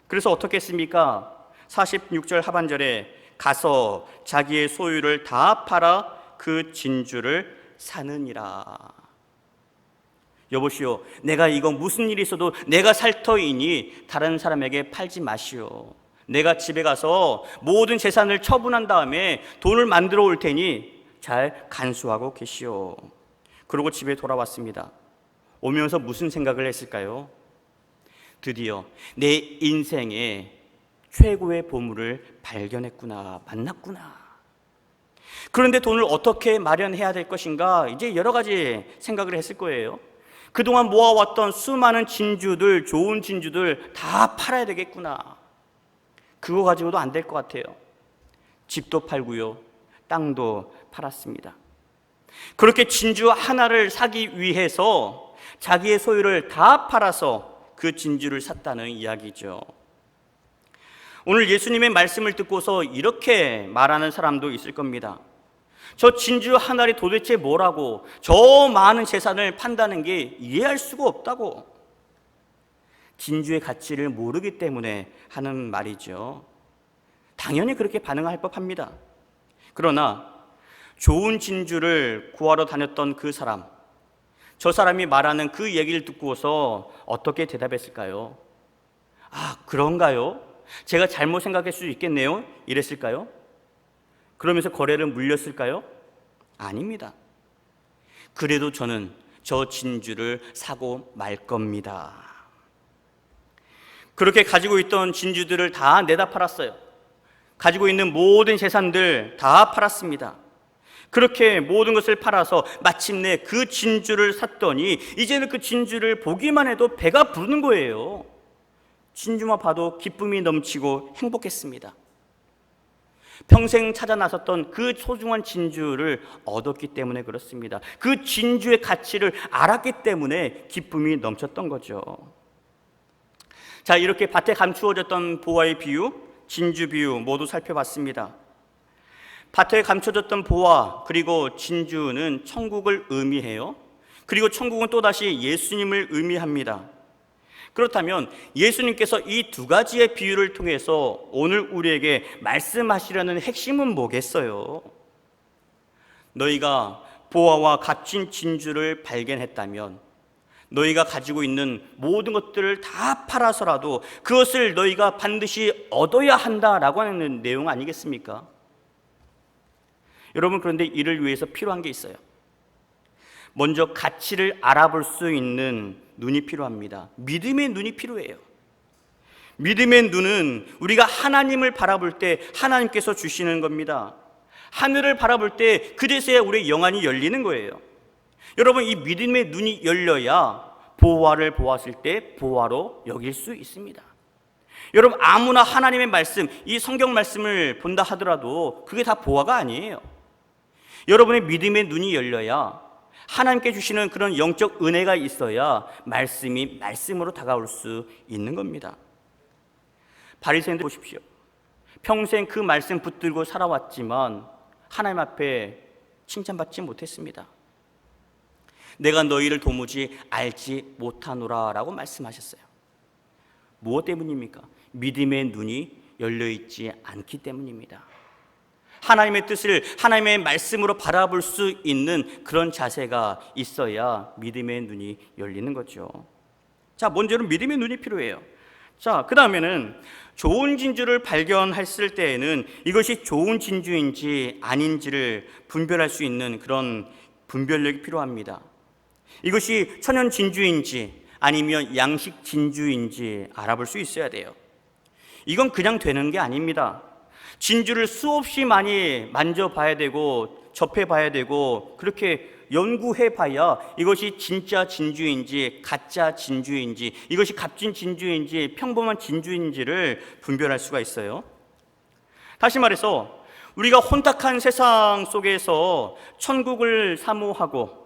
S4: 그래서 어떻게 했습니까? 46절 하반절에 가서 자기의 소유를 다 팔아 그 진주를 사느니라. 여보시오, 내가 이거 무슨 일이 있어도 내가 살 터이니 다른 사람에게 팔지 마시오. 내가 집에 가서 모든 재산을 처분한 다음에 돈을 만들어 올 테니 잘 간수하고 계시오. 그러고 집에 돌아왔습니다. 오면서 무슨 생각을 했을까요? 드디어 내 인생에 최고의 보물을 발견했구나, 만났구나. 그런데 돈을 어떻게 마련해야 될 것인가, 이제 여러 가지 생각을 했을 거예요. 그동안 모아왔던 수많은 진주들, 좋은 진주들 다 팔아야 되겠구나. 그거 가지고도 안 될 것 같아요. 집도 팔고요, 땅도 팔았습니다. 그렇게 진주 하나를 사기 위해서 자기의 소유를 다 팔아서 그 진주를 샀다는 이야기죠. 오늘 예수님의 말씀을 듣고서 이렇게 말하는 사람도 있을 겁니다. 저 진주 하나를 도대체 뭐라고, 저 많은 재산을 판다는 게 이해할 수가 없다고. 진주의 가치를 모르기 때문에 하는 말이죠. 당연히 그렇게 반응할 법합니다. 그러나 좋은 진주를 구하러 다녔던 그 사람, 저 사람이 말하는 그 얘기를 듣고서 어떻게 대답했을까요? 아, 그런가요? 제가 잘못 생각할 수 있겠네요? 이랬을까요? 그러면서 거래를 물렸을까요? 아닙니다. 그래도 저는 저 진주를 사고 말 겁니다. 그렇게 가지고 있던 진주들을 다 내다 팔았어요. 가지고 있는 모든 재산들 다 팔았습니다. 그렇게 모든 것을 팔아서 마침내 그 진주를 샀더니 이제는 그 진주를 보기만 해도 배가 부르는 거예요. 진주만 봐도 기쁨이 넘치고 행복했습니다. 평생 찾아 나섰던 그 소중한 진주를 얻었기 때문에 그렇습니다. 그 진주의 가치를 알았기 때문에 기쁨이 넘쳤던 거죠. 자, 이렇게 밭에 감추어졌던 보화의 비유, 진주 비유 모두 살펴봤습니다. 밭에 감춰졌던 보화 그리고 진주는 천국을 의미해요. 그리고 천국은 또다시 예수님을 의미합니다. 그렇다면 예수님께서 이 두 가지의 비유를 통해서 오늘 우리에게 말씀하시려는 핵심은 뭐겠어요? 너희가 보화와 값진 진주를 발견했다면 너희가 가지고 있는 모든 것들을 다 팔아서라도 그것을 너희가 반드시 얻어야 한다라고 하는 내용 아니겠습니까? 여러분, 그런데 이를 위해서 필요한 게 있어요. 먼저 가치를 알아볼 수 있는 눈이 필요합니다. 믿음의 눈이 필요해요. 믿음의 눈은 우리가 하나님을 바라볼 때 하나님께서 주시는 겁니다. 하늘을 바라볼 때 그제서야 우리의 영안이 열리는 거예요. 여러분, 이 믿음의 눈이 열려야 보화를 보았을 때 보화로 여길 수 있습니다. 여러분, 아무나 하나님의 말씀, 이 성경 말씀을 본다 하더라도 그게 다 보화가 아니에요. 여러분의 믿음의 눈이 열려야 하나님께 주시는 그런 영적 은혜가 있어야 말씀이 말씀으로 다가올 수 있는 겁니다. 바리새인들 보십시오. 평생 그 말씀 붙들고 살아왔지만 하나님 앞에 칭찬받지 못했습니다. 내가 너희를 도무지 알지 못하노라 라고 말씀하셨어요. 무엇 때문입니까? 믿음의 눈이 열려있지 않기 때문입니다. 하나님의 뜻을 하나님의 말씀으로 바라볼 수 있는 그런 자세가 있어야 믿음의 눈이 열리는 거죠. 자, 먼저는 믿음의 눈이 필요해요. 자, 그 다음에는 좋은 진주를 발견했을 때에는 이것이 좋은 진주인지 아닌지를 분별할 수 있는 그런 분별력이 필요합니다. 이것이 천연 진주인지 아니면 양식 진주인지 알아볼 수 있어야 돼요. 이건 그냥 되는 게 아닙니다. 진주를 수없이 많이 만져봐야 되고 접해봐야 되고 그렇게 연구해봐야 이것이 진짜 진주인지 가짜 진주인지 이것이 값진 진주인지 평범한 진주인지를 분별할 수가 있어요. 다시 말해서 우리가 혼탁한 세상 속에서 천국을 사모하고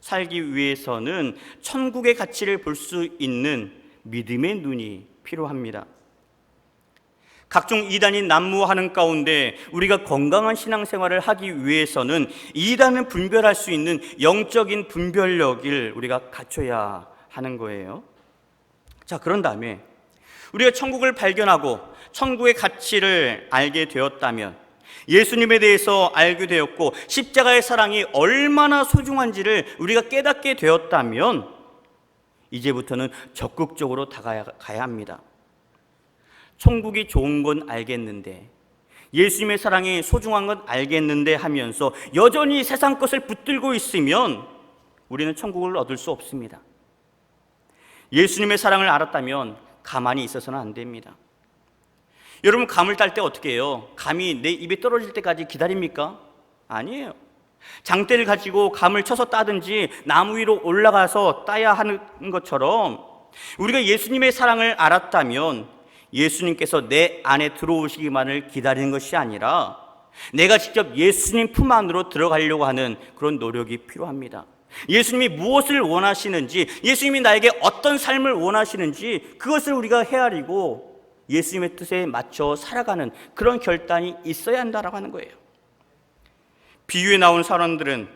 S4: 살기 위해서는 천국의 가치를 볼 수 있는 믿음의 눈이 필요합니다. 각종 이단이 난무하는 가운데 우리가 건강한 신앙생활을 하기 위해서는 이단을 분별할 수 있는 영적인 분별력을 우리가 갖춰야 하는 거예요. 자, 그런 다음에 우리가 천국을 발견하고 천국의 가치를 알게 되었다면, 예수님에 대해서 알게 되었고 십자가의 사랑이 얼마나 소중한지를 우리가 깨닫게 되었다면 이제부터는 적극적으로 다가가야 합니다. 천국이 좋은 건 알겠는데, 예수님의 사랑이 소중한 건 알겠는데 하면서 여전히 세상 것을 붙들고 있으면 우리는 천국을 얻을 수 없습니다. 예수님의 사랑을 알았다면 가만히 있어서는 안 됩니다. 여러분, 감을 딸 때 어떻게 해요? 감이 내 입에 떨어질 때까지 기다립니까? 아니에요. 장대를 가지고 감을 쳐서 따든지 나무 위로 올라가서 따야 하는 것처럼 우리가 예수님의 사랑을 알았다면 예수님께서 내 안에 들어오시기만을 기다리는 것이 아니라 내가 직접 예수님 품 안으로 들어가려고 하는 그런 노력이 필요합니다. 예수님이 무엇을 원하시는지, 예수님이 나에게 어떤 삶을 원하시는지 그것을 우리가 헤아리고 예수님의 뜻에 맞춰 살아가는 그런 결단이 있어야 한다라고 하는 거예요. 비유에 나온 사람들은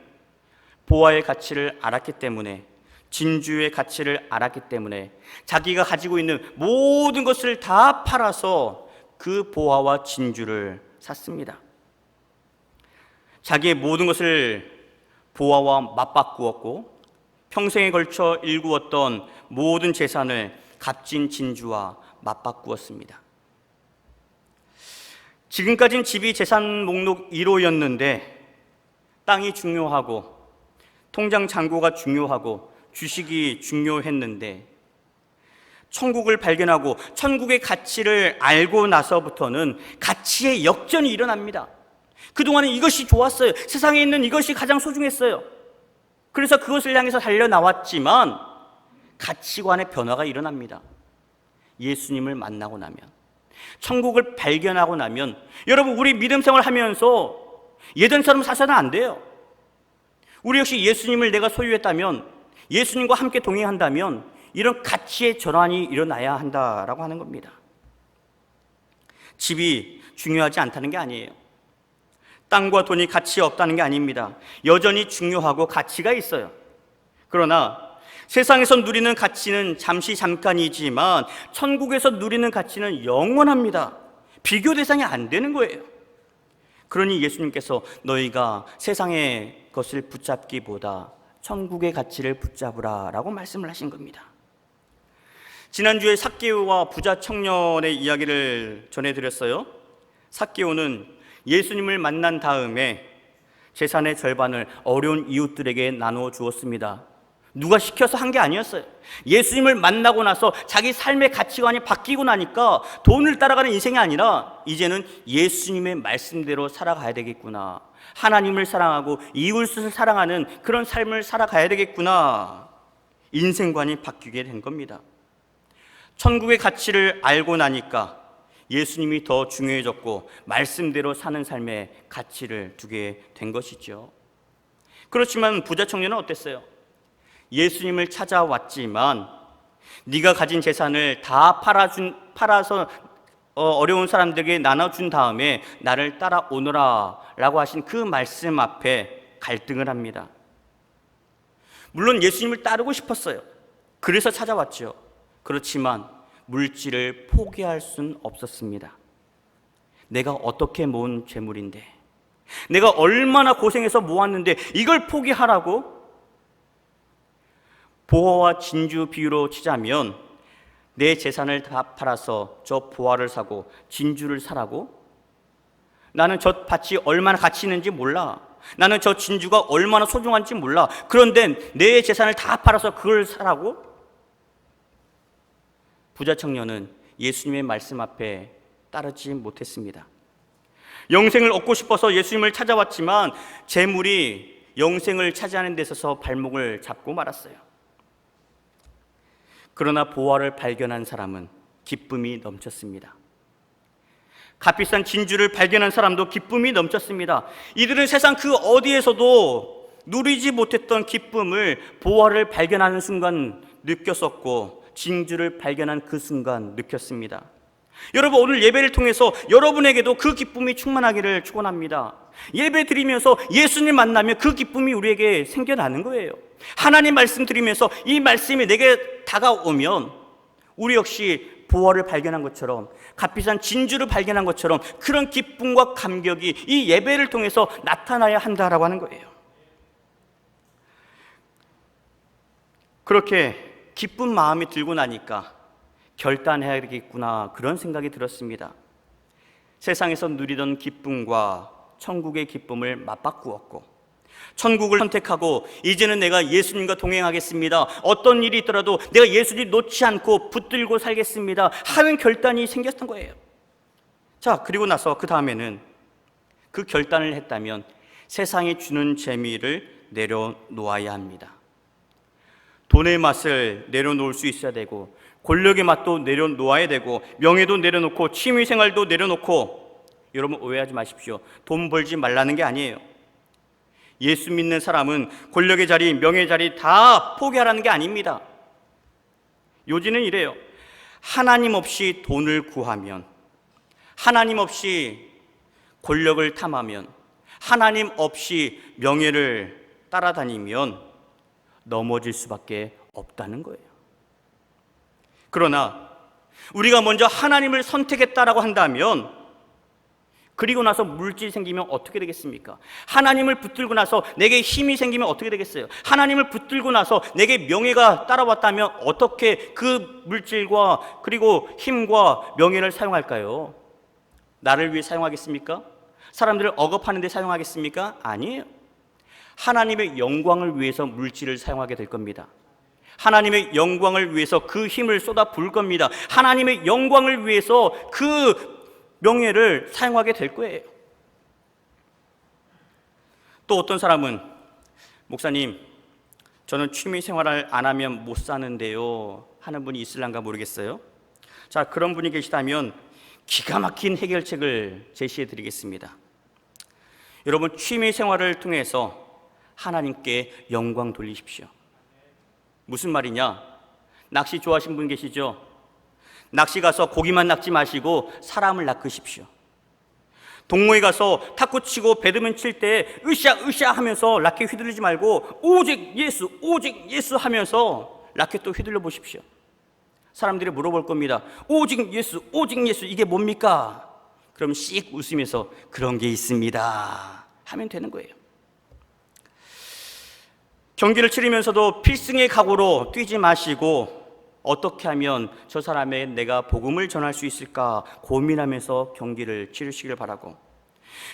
S4: 보화의 가치를 알았기 때문에, 진주의 가치를 알았기 때문에 자기가 가지고 있는 모든 것을 다 팔아서 그 보화와 진주를 샀습니다. 자기의 모든 것을 보화와 맞바꾸었고 평생에 걸쳐 일구었던 모든 재산을 값진 진주와 맞바꾸었습니다. 지금까지는 집이 재산 목록 1호였는데 땅이 중요하고 통장 잔고가 중요하고 주식이 중요했는데 천국을 발견하고 천국의 가치를 알고 나서부터는 가치의 역전이 일어납니다. 그동안은 이것이 좋았어요. 세상에 있는 이것이 가장 소중했어요. 그래서 그것을 향해서 달려나왔지만 가치관의 변화가 일어납니다. 예수님을 만나고 나면, 천국을 발견하고 나면, 여러분, 우리 믿음 생활하면서 예전처럼 사서는 안 돼요. 우리 역시 예수님을 내가 소유했다면, 예수님과 함께 동행한다면 이런 가치의 전환이 일어나야 한다라고 하는 겁니다. 집이 중요하지 않다는 게 아니에요. 땅과 돈이 가치 없다는 게 아닙니다. 여전히 중요하고 가치가 있어요. 그러나 세상에서 누리는 가치는 잠깐이지만 천국에서 누리는 가치는 영원합니다. 비교 대상이 안 되는 거예요. 그러니 예수님께서 너희가 세상의 것을 붙잡기보다 천국의 가치를 붙잡으라 라고 말씀을 하신 겁니다. 지난주에 삭개오와 부자 청년의 이야기를 전해드렸어요. 삭개오는 예수님을 만난 다음에 재산의 절반을 어려운 이웃들에게 나누어 주었습니다. 누가 시켜서 한 게 아니었어요. 예수님을 만나고 나서 자기 삶의 가치관이 바뀌고 나니까 돈을 따라가는 인생이 아니라 이제는 예수님의 말씀대로 살아가야 되겠구나. 하나님을 사랑하고 이웃을 사랑하는 그런 삶을 살아가야 되겠구나. 인생관이 바뀌게 된 겁니다. 천국의 가치를 알고 나니까 예수님이 더 중요해졌고 말씀대로 사는 삶에 가치를 두게 된 것이죠. 그렇지만 부자 청년은 어땠어요? 예수님을 찾아왔지만 네가 가진 재산을 다 팔아서 어려운 사람들에게 나눠준 다음에 나를 따라오너라 라고 하신 그 말씀 앞에 갈등을 합니다. 물론 예수님을 따르고 싶었어요. 그래서 찾아왔죠. 그렇지만 물질을 포기할 수는 없었습니다. 내가 어떻게 모은 재물인데, 내가 얼마나 고생해서 모았는데 이걸 포기하라고? 보화와 진주 비유로 치자면 내 재산을 다 팔아서 저 보화를 사고 진주를 사라고? 나는 저 밭이 얼마나 가치 있는지 몰라. 나는 저 진주가 얼마나 소중한지 몰라. 그런데 내 재산을 다 팔아서 그걸 사라고? 부자 청년은 예수님의 말씀 앞에 따르지 못했습니다. 영생을 얻고 싶어서 예수님을 찾아왔지만 재물이 영생을 차지하는 데 있어서 발목을 잡고 말았어요. 그러나 보화를 발견한 사람은 기쁨이 넘쳤습니다. 값비싼 진주를 발견한 사람도 기쁨이 넘쳤습니다. 이들은 세상 그 어디에서도 누리지 못했던 기쁨을 보화를 발견하는 순간 느꼈었고 진주를 발견한 그 순간 느꼈습니다. 여러분, 오늘 예배를 통해서 여러분에게도 그 기쁨이 충만하기를 축원합니다. 예배 드리면서 예수님 만나면 그 기쁨이 우리에게 생겨나는 거예요. 하나님 말씀 드리면서 이 말씀이 내게 다가오면 우리 역시 보화를 발견한 것처럼, 값비싼 진주를 발견한 것처럼 그런 기쁨과 감격이 이 예배를 통해서 나타나야 한다라고 하는 거예요. 그렇게 기쁜 마음이 들고 나니까 결단해야 되겠구나, 그런 생각이 들었습니다. 세상에서 누리던 기쁨과 천국의 기쁨을 맞바꾸었고 천국을 선택하고 이제는 내가 예수님과 동행하겠습니다. 어떤 일이 있더라도 내가 예수님 놓지 않고 붙들고 살겠습니다 하는 결단이 생겼던 거예요. 자, 그리고 나서 그 다음에는 그 결단을 했다면 세상이 주는 재미를 내려놓아야 합니다. 돈의 맛을 내려놓을 수 있어야 되고 권력의 맛도 내려놓아야 되고 명예도 내려놓고 취미생활도 내려놓고, 여러분 오해하지 마십시오. 돈 벌지 말라는 게 아니에요. 예수 믿는 사람은 권력의 자리, 명예의 자리 다 포기하라는 게 아닙니다. 요지는 이래요. 하나님 없이 돈을 구하면, 하나님 없이 권력을 탐하면, 하나님 없이 명예를 따라다니면 넘어질 수밖에 없다는 거예요. 그러나 우리가 먼저 하나님을 선택했다라고 한다면, 그리고 나서 물질이 생기면 어떻게 되겠습니까? 하나님을 붙들고 나서 내게 힘이 생기면 어떻게 되겠어요? 하나님을 붙들고 나서 내게 명예가 따라왔다면 어떻게 그 물질과 그리고 힘과 명예를 사용할까요? 나를 위해 사용하겠습니까? 사람들을 억압하는 데 사용하겠습니까? 아니에요. 하나님의 영광을 위해서 물질을 사용하게 될 겁니다. 하나님의 영광을 위해서 그 힘을 쏟아 부을 겁니다. 하나님의 영광을 위해서 그 명예를 사용하게 될 거예요. 또 어떤 사람은 목사님, 저는 취미 생활을 안 하면 못 사는데요 하는 분이 있을란가 모르겠어요. 자, 그런 분이 계시다면 기가 막힌 해결책을 제시해 드리겠습니다. 여러분, 취미 생활을 통해서 하나님께 영광 돌리십시오. 무슨 말이냐? 낚시 좋아하시는 분 계시죠? 낚시 가서 고기만 낚지 마시고 사람을 낚으십시오. 동호회 가서 탁구 치고 배드민 칠 때 으쌰 하면서 라켓 휘두르지 말고 오직 예수 하면서 라켓도 휘둘러 보십시오. 사람들이 물어볼 겁니다. 오직 예수 이게 뭡니까? 그럼 씩 웃으면서 그런 게 있습니다 하면 되는 거예요. 경기를 치르면서도 필승의 각오로 뛰지 마시고 어떻게 하면 저 사람에게 내가 복음을 전할 수 있을까 고민하면서 경기를 치르시길 바라고,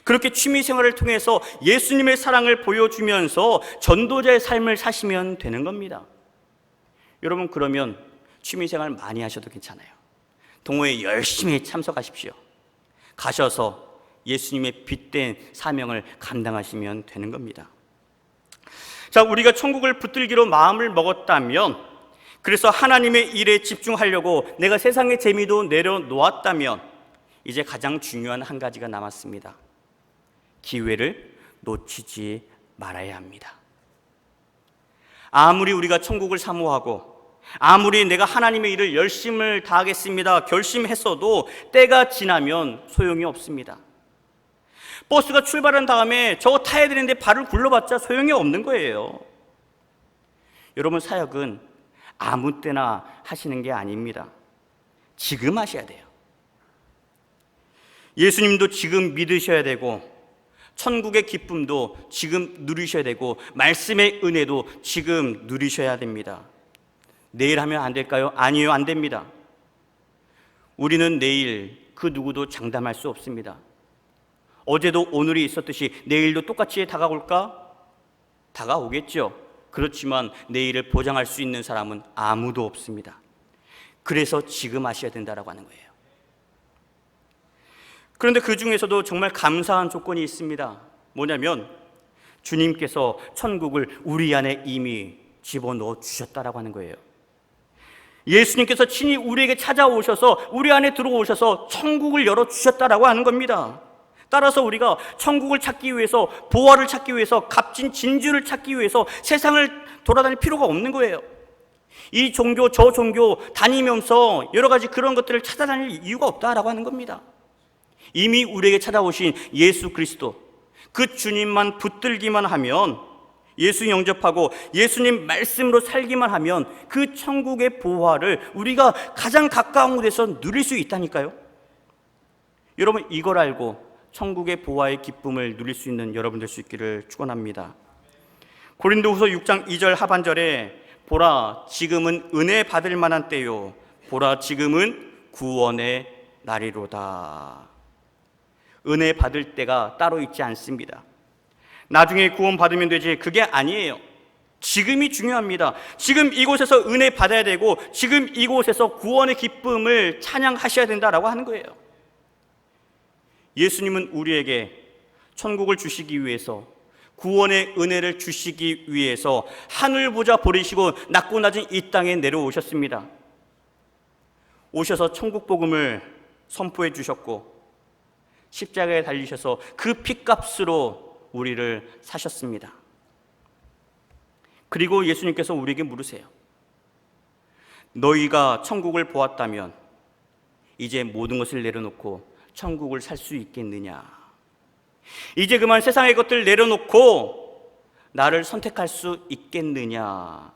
S4: 그렇게 취미생활을 통해서 예수님의 사랑을 보여주면서 전도자의 삶을 사시면 되는 겁니다. 여러분, 그러면 취미생활 많이 하셔도 괜찮아요. 동호회에 열심히 참석하십시오. 가셔서 예수님의 빛된 사명을 감당하시면 되는 겁니다. 자, 우리가 천국을 붙들기로 마음을 먹었다면, 그래서 하나님의 일에 집중하려고 내가 세상의 재미도 내려놓았다면, 이제 가장 중요한 한 가지가 남았습니다. 기회를 놓치지 말아야 합니다. 아무리 우리가 천국을 사모하고 아무리 내가 하나님의 일을 열심을 다하겠습니다 결심했어도 때가 지나면 소용이 없습니다. 버스가 출발한 다음에 저거 타야 되는데 발을 굴러봤자 소용이 없는 거예요. 여러분, 사역은 아무 때나 하시는 게 아닙니다. 지금 하셔야 돼요. 예수님도 지금 믿으셔야 되고, 천국의 기쁨도 지금 누리셔야 되고, 말씀의 은혜도 지금 누리셔야 됩니다. 내일 하면 안 될까요? 아니요, 안 됩니다. 우리는 내일 그 누구도 장담할 수 없습니다. 어제도 오늘이 있었듯이 내일도 똑같이 다가올까? 다가오겠죠. 그렇지만 내일을 보장할 수 있는 사람은 아무도 없습니다. 그래서 지금 하셔야 된다라고 하는 거예요. 그런데 그 중에서도 정말 감사한 조건이 있습니다. 뭐냐면 주님께서 천국을 우리 안에 이미 집어넣어 주셨다라고 하는 거예요. 예수님께서 친히 우리에게 찾아오셔서 우리 안에 들어오셔서 천국을 열어주셨다라고 하는 겁니다. 따라서 우리가 천국을 찾기 위해서, 보화를 찾기 위해서, 값진 진주를 찾기 위해서 세상을 돌아다닐 필요가 없는 거예요. 이 종교 저 종교 다니면서 여러 가지 그런 것들을 찾아다닐 이유가 없다라고 하는 겁니다. 이미 우리에게 찾아오신 예수 그리스도, 그 주님만 붙들기만 하면, 예수 영접하고 예수님 말씀으로 살기만 하면 그 천국의 보화를 우리가 가장 가까운 곳에서 누릴 수 있다니까요. 여러분, 이걸 알고 천국의 보화의 기쁨을 누릴 수 있는 여러분 될 수 있기를 축원합니다. 고린도후서 6장 2절 하반절에 보라, 지금은 은혜 받을 만한 때요, 보라, 지금은 구원의 날이로다. 은혜 받을 때가 따로 있지 않습니다. 나중에 구원 받으면 되지, 그게 아니에요. 지금이 중요합니다. 지금 이곳에서 은혜 받아야 되고, 지금 이곳에서 구원의 기쁨을 찬양하셔야 된다라고 하는 거예요. 예수님은 우리에게 천국을 주시기 위해서, 구원의 은혜를 주시기 위해서 하늘 보좌 버리시고 낮고 낮은 이 땅에 내려오셨습니다. 오셔서 천국 복음을 선포해 주셨고, 십자가에 달리셔서 그 핏값으로 우리를 사셨습니다. 그리고 예수님께서 우리에게 물으세요. 너희가 천국을 보았다면 이제 모든 것을 내려놓고 천국을 살 수 있겠느냐? 이제 그만 세상의 것들을 내려놓고 나를 선택할 수 있겠느냐?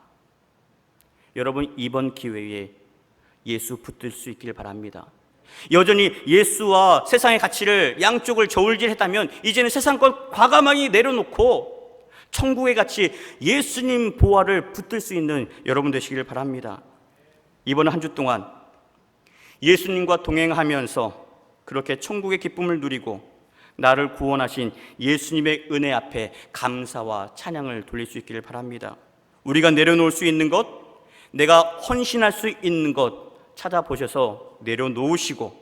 S4: 여러분, 이번 기회에 예수 붙들 수 있길 바랍니다. 여전히 예수와 세상의 가치를 양쪽을 저울질했다면 이제는 세상 것 과감하게 내려놓고 천국의 가치, 예수님 보화를 붙들 수 있는 여러분 되시길 바랍니다. 이번 한 주 동안 예수님과 동행하면서 그렇게 천국의 기쁨을 누리고 나를 구원하신 예수님의 은혜 앞에 감사와 찬양을 돌릴 수 있기를 바랍니다. 우리가 내려놓을 수 있는 것, 내가 헌신할 수 있는 것 찾아보셔서 내려놓으시고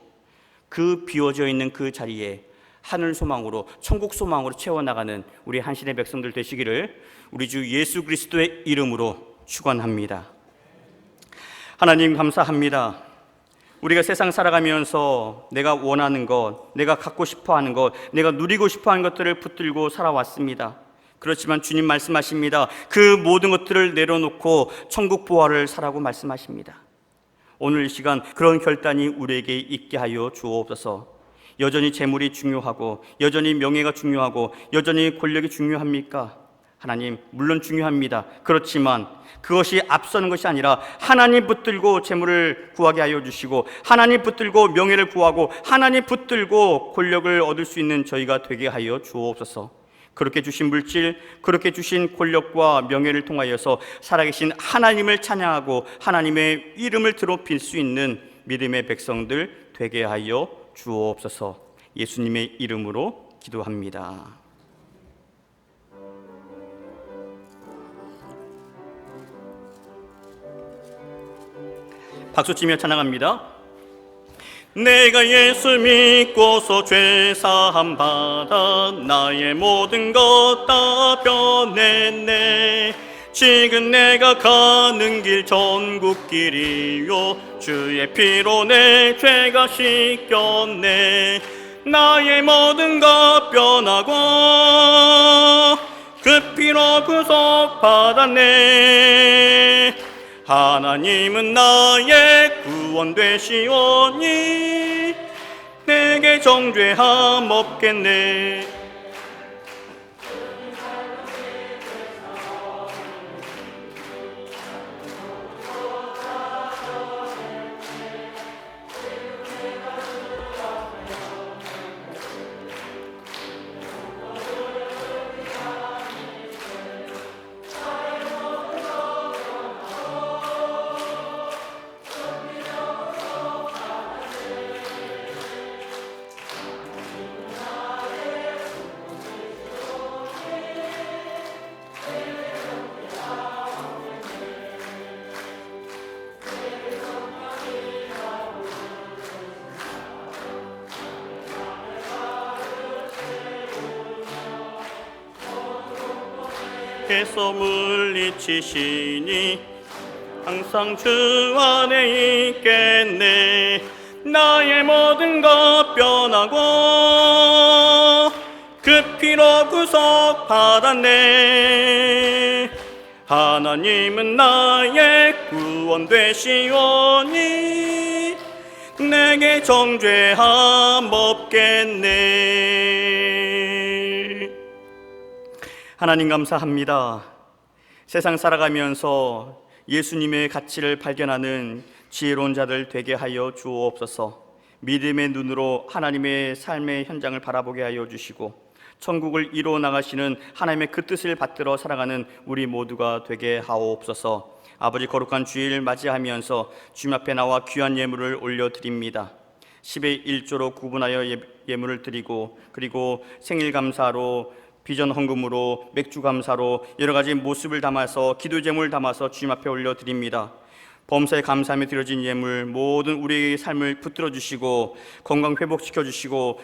S4: 그 비워져 있는 그 자리에 하늘 소망으로, 천국 소망으로 채워나가는 우리 한신의 백성들 되시기를 우리 주 예수 그리스도의 이름으로 축원합니다. 하나님 감사합니다. 우리가 세상 살아가면서 내가 원하는 것, 내가 갖고 싶어하는 것, 내가 누리고 싶어하는 것들을 붙들고 살아왔습니다. 그렇지만 주님 말씀하십니다. 그 모든 것들을 내려놓고 천국 보화를 사라고 말씀하십니다. 오늘 이 시간 그런 결단이 우리에게 있게 하여 주옵소서. 여전히 재물이 중요하고, 여전히 명예가 중요하고, 여전히 권력이 중요합니까? 하나님, 물론 중요합니다. 그렇지만 그것이 앞서는 것이 아니라 하나님 붙들고 재물을 구하게 하여 주시고, 하나님 붙들고 명예를 구하고, 하나님 붙들고 권력을 얻을 수 있는 저희가 되게 하여 주옵소서. 그렇게 주신 물질, 그렇게 주신 권력과 명예를 통하여서 살아계신 하나님을 찬양하고 하나님의 이름을 드높일 수 있는 믿음의 백성들 되게 하여 주옵소서. 예수님의 이름으로 기도합니다. 박수치며 찬양합니다. 내가 예수 믿고서 죄 사함 받아 나의 모든 것 다 변했네. 지금 내가 가는 길 전국 길이요 주의 피로 내 죄가 씻겼네. 나의 모든 것 변하고 그 피로 구속 받았네. 하나님은 나의 구원 되시오니 내게 정죄함 없겠네. 해서 물리치시니 항상 주 안에 있겠네. 나의 모든 것 변하고 그 피로 구속 받았네. 하나님은 나의 구원 되시오니 내게 정죄함 없겠네. 하나님 감사합니다. 세상 살아가면서 예수님의 가치를 발견하는 지혜로운 자들 되게 하여 주옵소서. 믿음의 눈으로 하나님의 삶의 현장을 바라보게 하여 주시고 천국을 이루어 나가시는 하나님의 그 뜻을 받들어 살아가는 우리 모두가 되게 하옵소서. 아버지, 거룩한 주일 맞이하면서 주님 앞에 나와 귀한 예물을 올려드립니다. 10의 1조로 구분하여 예물을 드리고, 그리고 생일 감사로, 비전 헌금으로, 맥주 감사로 여러 가지 모습을 담아서, 기도 제물을 담아서 주님 앞에 올려드립니다. 범사에 감사하며 드려진 예물, 모든 우리의 삶을 붙들어 주시고 건강 회복시켜 주시고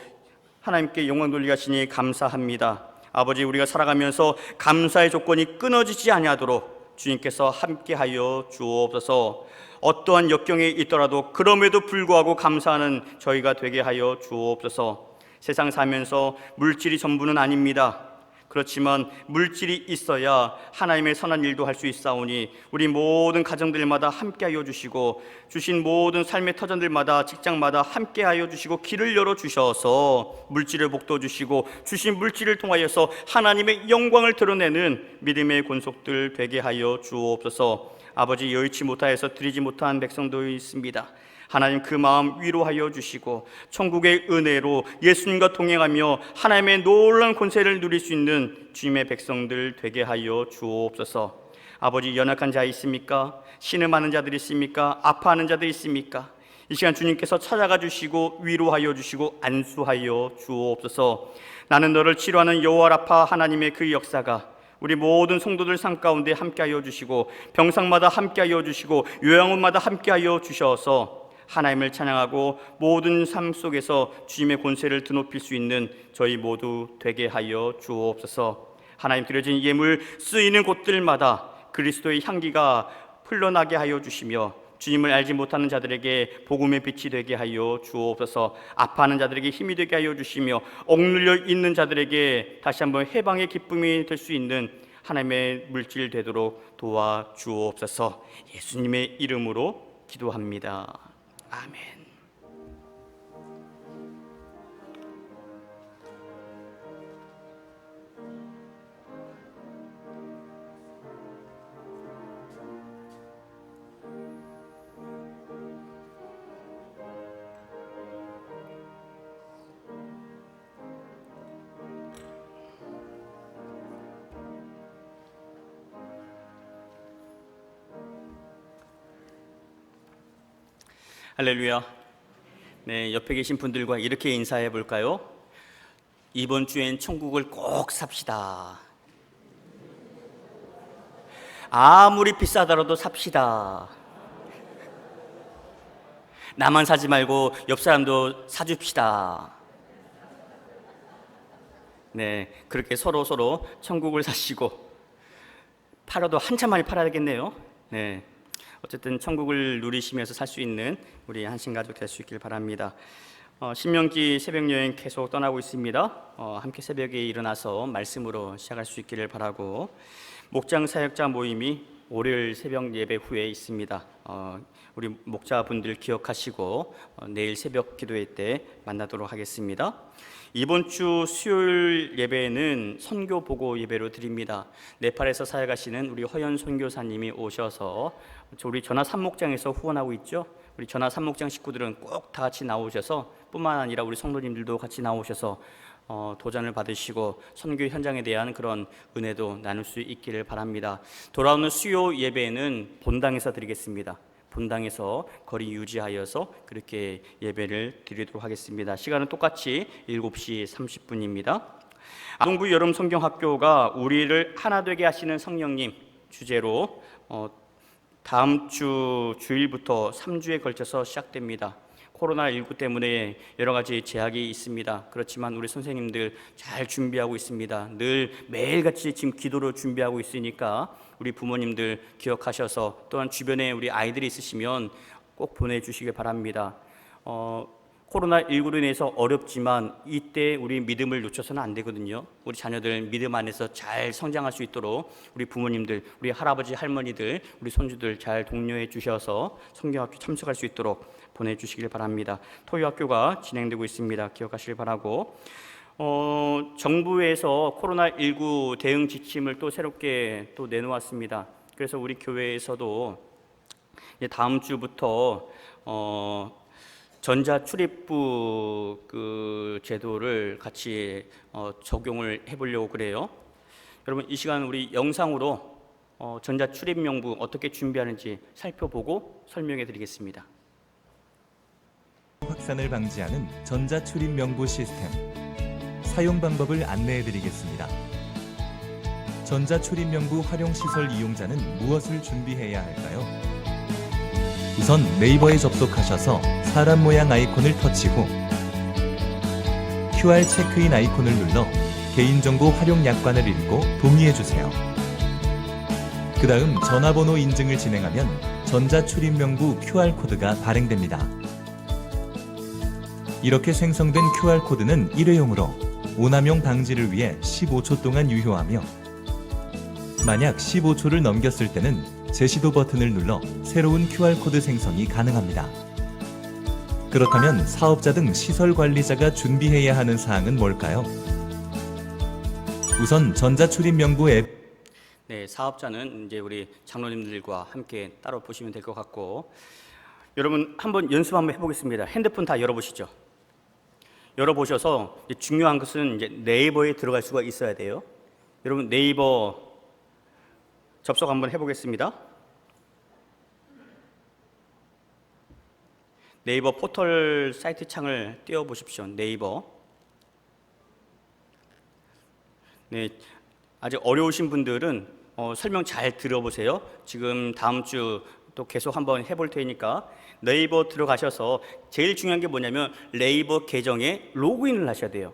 S4: 하나님께 영광 돌리게 하시니 감사합니다. 아버지, 우리가 살아가면서 감사의 조건이 끊어지지 아니하도록 주님께서 함께하여 주옵소서. 어떠한 역경이 있더라도 그럼에도 불구하고 감사하는 저희가 되게 하여 주옵소서. 세상 살면서 물질이 전부는 아닙니다. 그렇지만 물질이 있어야 하나님의 선한 일도 할 수 있사오니 우리 모든 가정들마다 함께하여 주시고, 주신 모든 삶의 터전들마다, 직장마다 함께하여 주시고 길을 열어주셔서 물질을 복도 주시고 주신 물질을 통하여서 하나님의 영광을 드러내는 믿음의 권속들 되게 하여 주옵소서. 아버지, 여의치 못하여서 드리지 못한 백성도 있습니다. 하나님, 그 마음 위로하여 주시고 천국의 은혜로 예수님과 동행하며 하나님의 놀라운 권세를 누릴 수 있는 주님의 백성들 되게 하여 주옵소서. 아버지, 연약한 자 있습니까? 신음하는 자들이 있습니까? 아파하는 자들이 있습니까? 이 시간 주님께서 찾아가 주시고 위로하여 주시고 안수하여 주옵소서. 나는 너를 치료하는 여호와 라파 하나님의 그 역사가 우리 모든 성도들 삶 가운데 함께하여 주시고 병상마다 함께하여 주시고 요양원마다 함께하여 주셔서 하나님을 찬양하고 모든 삶 속에서 주님의 권세를 드높일 수 있는 저희 모두 되게 하여 주옵소서. 하나님 드려진 예물 쓰이는 곳들마다 그리스도의 향기가 흘러나게 하여 주시며 주님을 알지 못하는 자들에게 복음의 빛이 되게 하여 주옵소서. 아파하는 자들에게 힘이 되게 하여 주시며 억눌려 있는 자들에게 다시 한번 해방의 기쁨이 될 수 있는 하나님의 물질 되도록 도와 주옵소서. 예수님의 이름으로 기도합니다. 아멘. 할렐루야. 네, 옆에 계신 분들과 이렇게 인사해 볼까요? 이번 주엔 천국을 꼭 삽시다. 아무리 비싸더라도 삽시다. 나만 사지 말고 옆 사람도 사줍시다. 네, 그렇게 서로 천국을 사시고 팔아도 한참 많이 팔아야 되겠네요. 네. 어쨌든 천국을 누리시면서 살 수 있는 우리 한신가족 될 수 있길 바랍니다. 신명기 새벽 여행 계속 떠나고 있습니다. 함께 새벽에 일어나서 말씀으로 시작할 수 있기를 바라고, 목장 사역자 모임이 월요일 새벽 예배 후에 있습니다. 우리 목자분들 기억하시고 내일 새벽 기도회 때 만나도록 하겠습니다. 이번 주 수요일 예배는 선교 보고 예배로 드립니다. 네팔에서 사역하시는 우리 허연 선교사님이 오셔서 우리 전하 산목장에서 후원하고 있죠. 우리 전하 산목장 식구들은 꼭 다 같이 나오셔서, 뿐만 아니라 우리 성도님들도 같이 나오셔서 도전을 받으시고 선교 현장에 대한 그런 은혜도 나눌 수 있기를 바랍니다. 돌아오는 수요 예배는 본당에서 드리겠습니다. 본당에서 거리 유지하여서 그렇게 예배를 드리도록 하겠습니다. 시간은 똑같이 7시 30분입니다. 아동부 여름 성경학교가 우리를 하나 되게 하시는 성령님 주제로 다음 주 주일부터 3주에 걸쳐서 시작됩니다. 코로나19 때문에 여러 가지 제약이 있습니다. 그렇지만 우리 선생님들 잘 준비하고 있습니다. 늘 매일같이 지금 기도로 준비하고 있으니까 우리 부모님들 기억하셔서, 또한 주변에 우리 아이들이 있으시면 꼭 보내주시길 바랍니다. 코로나19로 인해서 어렵지만 이때 우리 믿음을 놓쳐서는 안 되거든요. 우리 자녀들 믿음 안에서 잘 성장할 수 있도록 우리 부모님들, 우리 할아버지 할머니들, 우리 손주들 잘 독려해 주셔서 성경학교 참석할 수 있도록 보내주시길 바랍니다. 토요학교가 진행되고 있습니다. 기억하시길 바라고, 정부에서 코로나19 대응 지침을 또 새롭게 또 내놓았습니다. 그래서 우리 교회에서도 다음 주부터 전자출입부 그 제도를 같이 적용을 해보려고 그래요. 여러분, 이 시간 우리 영상으로 전자출입명부 어떻게 준비하는지 살펴보고 설명해 드리겠습니다.
S5: 확산을 방지하는 전자출입 명부 시스템 사용 방법을 안내해 드리겠습니다. 전자출입 명부 활용 시설 이용자는 무엇을 준비해야 할까요? 우선 네이버에 접속하셔서 사람 모양 아이콘을 터치 후 QR 체크인 아이콘을 눌러 개인정보 활용 약관을 읽고 동의해 주세요. 그 다음 전화번호 인증을 진행하면 전자출입 명부 QR코드가 발행됩니다. 이렇게 생성된 QR코드는 일회용으로 오남용 방지를 위해 15초 동안 유효하며, 만약 15초를 넘겼을 때는 재시도 버튼을 눌러 새로운 QR코드 생성이 가능합니다. 그렇다면 사업자 등 시설 관리자가 준비해야 하는 사항은 뭘까요? 우선 전자출입 명부 앱.
S4: 네, 사업자는 이제 우리 장로님들과 함께 따로 보시면 될 것 같고, 여러분 한번 연습 한번 해보겠습니다. 핸드폰 다 열어보시죠. 열어보셔서 중요한 것은 이제 네이버에 들어갈 수가 있어야 돼요. 여러분 네이버 접속 한번 해보겠습니다. 네이버 포털 사이트 창을 띄워 보십시오. 네이버. 네, 아직 어려우신 분들은 설명 잘 들어보세요. 지금 다음 주 또 계속 한번 해볼 테니까 네이버 들어가셔서 제일 중요한 게 뭐냐면 네이버 계정에 로그인을 하셔야 돼요.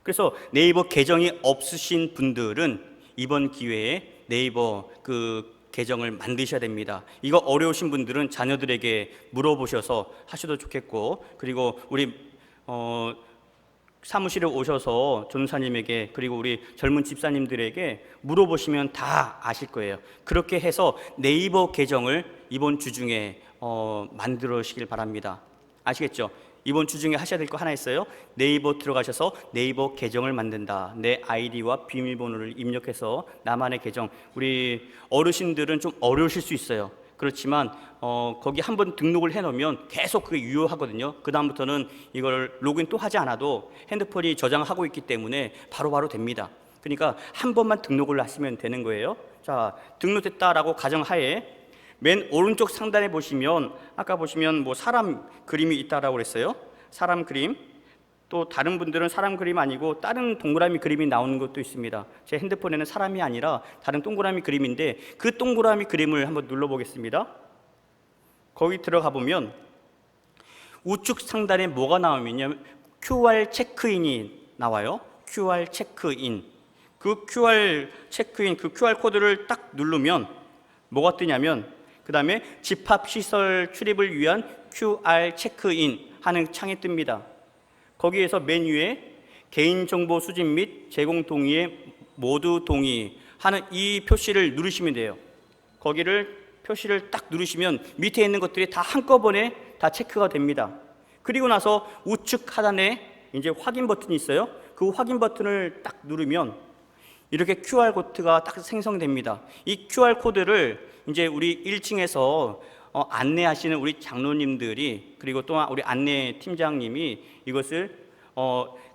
S4: 그래서 네이버 계정이 없으신 분들은 이번 기회에 네이버 그 계정을 만드셔야 됩니다. 이거 어려우신 분들은 자녀들에게 물어보셔서 하셔도 좋겠고, 그리고 우리 사무실에 오셔서 전사님에게, 그리고 우리 젊은 집사님들에게 물어보시면 다 아실 거예요. 그렇게 해서 네이버 계정을 이번 주 중에 만들으시길 바랍니다. 아시겠죠? 이번 주 중에 하셔야 될 거 하나 있어요. 네이버 들어가셔서 네이버 계정을 만든다. 내 아이디와 비밀번호를 입력해서 나만의 계정. 우리 어르신들은 좀 어려우실 수 있어요. 그렇지만 거기 한번 등록을 해놓으면 계속 그게 유효하거든요. 그 다음부터는 이걸 로그인 또 하지 않아도 핸드폰이 저장하고 있기 때문에 바로바로 됩니다. 그러니까 한 번만 등록을 하시면 되는 거예요. 자, 등록됐다라고 가정하에 맨 오른쪽 상단에 보시면 아까 보시면 뭐 사람 그림이 있다라고 그랬어요. 사람 그림. 또 다른 분들은 사람 그림 아니고 다른 동그라미 그림이 나오는 것도 있습니다. 제 핸드폰에는 사람이 아니라 다른 동그라미 그림인데 그 동그라미 그림을 한번 눌러보겠습니다. 거기 들어가 보면 우측 상단에 뭐가 나오면요, QR 체크인이 나와요. QR 체크인. 그 QR 체크인, 그 QR 코드를 딱 누르면 뭐가 뜨냐면 그 다음에 집합시설 출입을 위한 QR 체크인 하는 창이 뜹니다. 거기에서 맨 위에 개인정보 수집 및 제공 동의에 모두 동의하는 이 표시를 누르시면 돼요. 거기를 표시를 딱 누르시면 밑에 있는 것들이 다 한꺼번에 다 체크가 됩니다. 그리고 나서 우측 하단에 이제 확인 버튼이 있어요. 그 확인 버튼을 딱 누르면 이렇게 QR 코드가 딱 생성됩니다. 이 QR 코드를 이제 우리 1층에서 안내하시는 우리 장로님들이, 그리고 또 우리 안내 팀장님이 이것을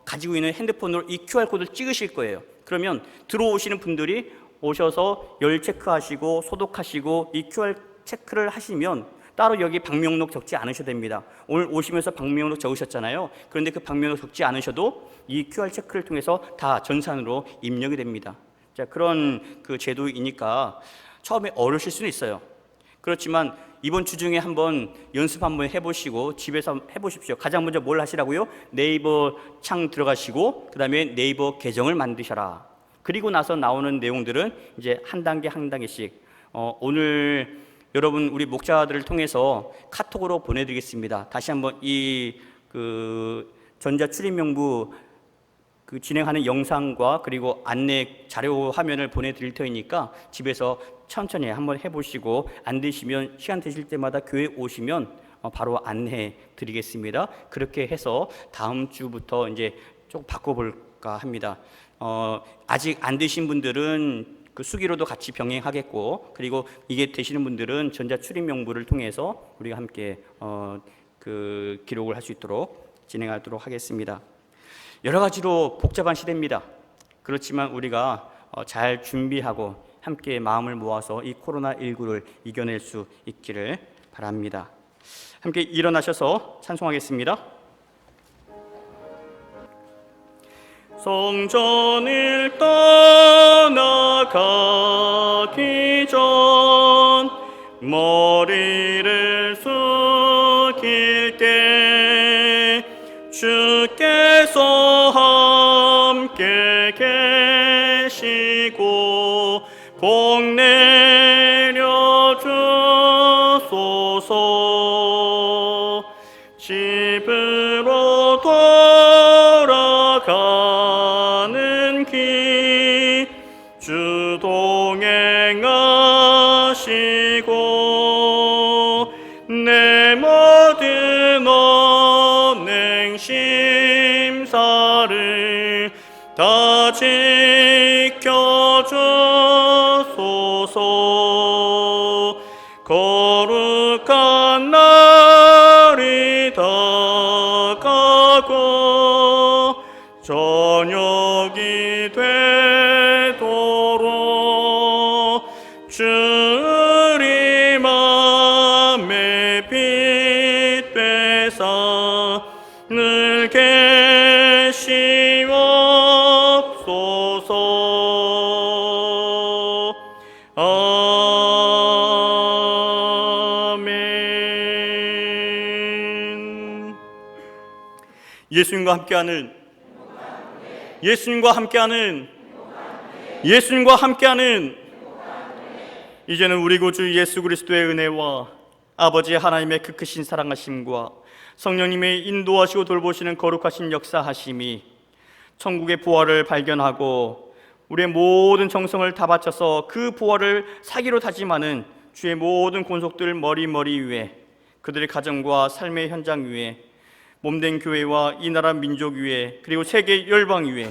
S4: 가지고 있는 핸드폰으로 이 QR 코드를 찍으실 거예요. 그러면 들어오시는 분들이 오셔서 열 체크하시고 소독하시고 이 QR 체크를 하시면 따로 여기 방명록 적지 않으셔도 됩니다. 오늘 오시면서 방명록 적으셨잖아요. 그런데 그 방명록 적지 않으셔도 이 QR 체크를 통해서 다 전산으로 입력이 됩니다. 자, 그런 그 제도이니까 처음에 어려우실 수는 있어요. 그렇지만 이번 주 중에 한번 연습 한번 해보시고 집에서 해보십시오. 가장 먼저 뭘 하시라고요? 네이버 창 들어가시고 그 다음에 네이버 계정을 만드셔라. 그리고 나서 나오는 내용들은 이제 한 단계 한 단계씩 오늘 여러분 우리 목자들을 통해서 카톡으로 보내드리겠습니다. 다시 한번 이 그 전자출입명부 그 진행하는 영상과 그리고 안내 자료 화면을 보내드릴 테니까 집에서 천천히 한번 해보시고 안 되시면 시간 되실 때마다 교회 오시면 바로 안내해 드리겠습니다. 그렇게 해서 다음 주부터 이제 좀 바꿔볼까 합니다. 아직 안 되신 분들은 그 수기로도 같이 병행하겠고, 그리고 이게 되시는 분들은 전자출입명부를 통해서 우리가 함께 그 기록을 할 수 있도록 진행하도록 하겠습니다. 여러 가지로 복잡한 시대입니다. 그렇지만 우리가 잘 준비하고 함께 마음을 모아서 이 코로나19를 이겨낼 수 있기를 바랍니다. 함께 일어나셔서 찬송하겠습니다. 성전을 떠나가기 전 머리를 숙일 때 주께서 함께 계시고 복 내려 주소서. 집으로 돌아가는 길 주 동행하시고 내 모든 언행 심사를 다 지켜주소서. 거룩한 날이 다가고 저녁이 되도록 주님 맘에 빛 되사 예수님과 함께하는 예수님과 함께하는 예수님과 함께하는 이제는 우리 구주 예수 그리스도의 은혜와 아버지 하나님의 그 크신 사랑하심과 성령님의 인도하시고 돌보시는 거룩하신 역사하심이 천국의 부활을 발견하고 우리의 모든 정성을 다 바쳐서 그 부활을 사기로 다짐하는 주의 모든 권속들 머리 위에, 그들의 가정과 삶의 현장 위에, 몸된 교회와 이 나라 민족 위에, 그리고 세계 열방 위에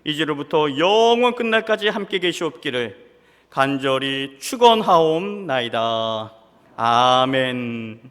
S4: 이제로부터 영원 끝날까지 함께 계시옵기를 간절히 축원하옵나이다. 아멘.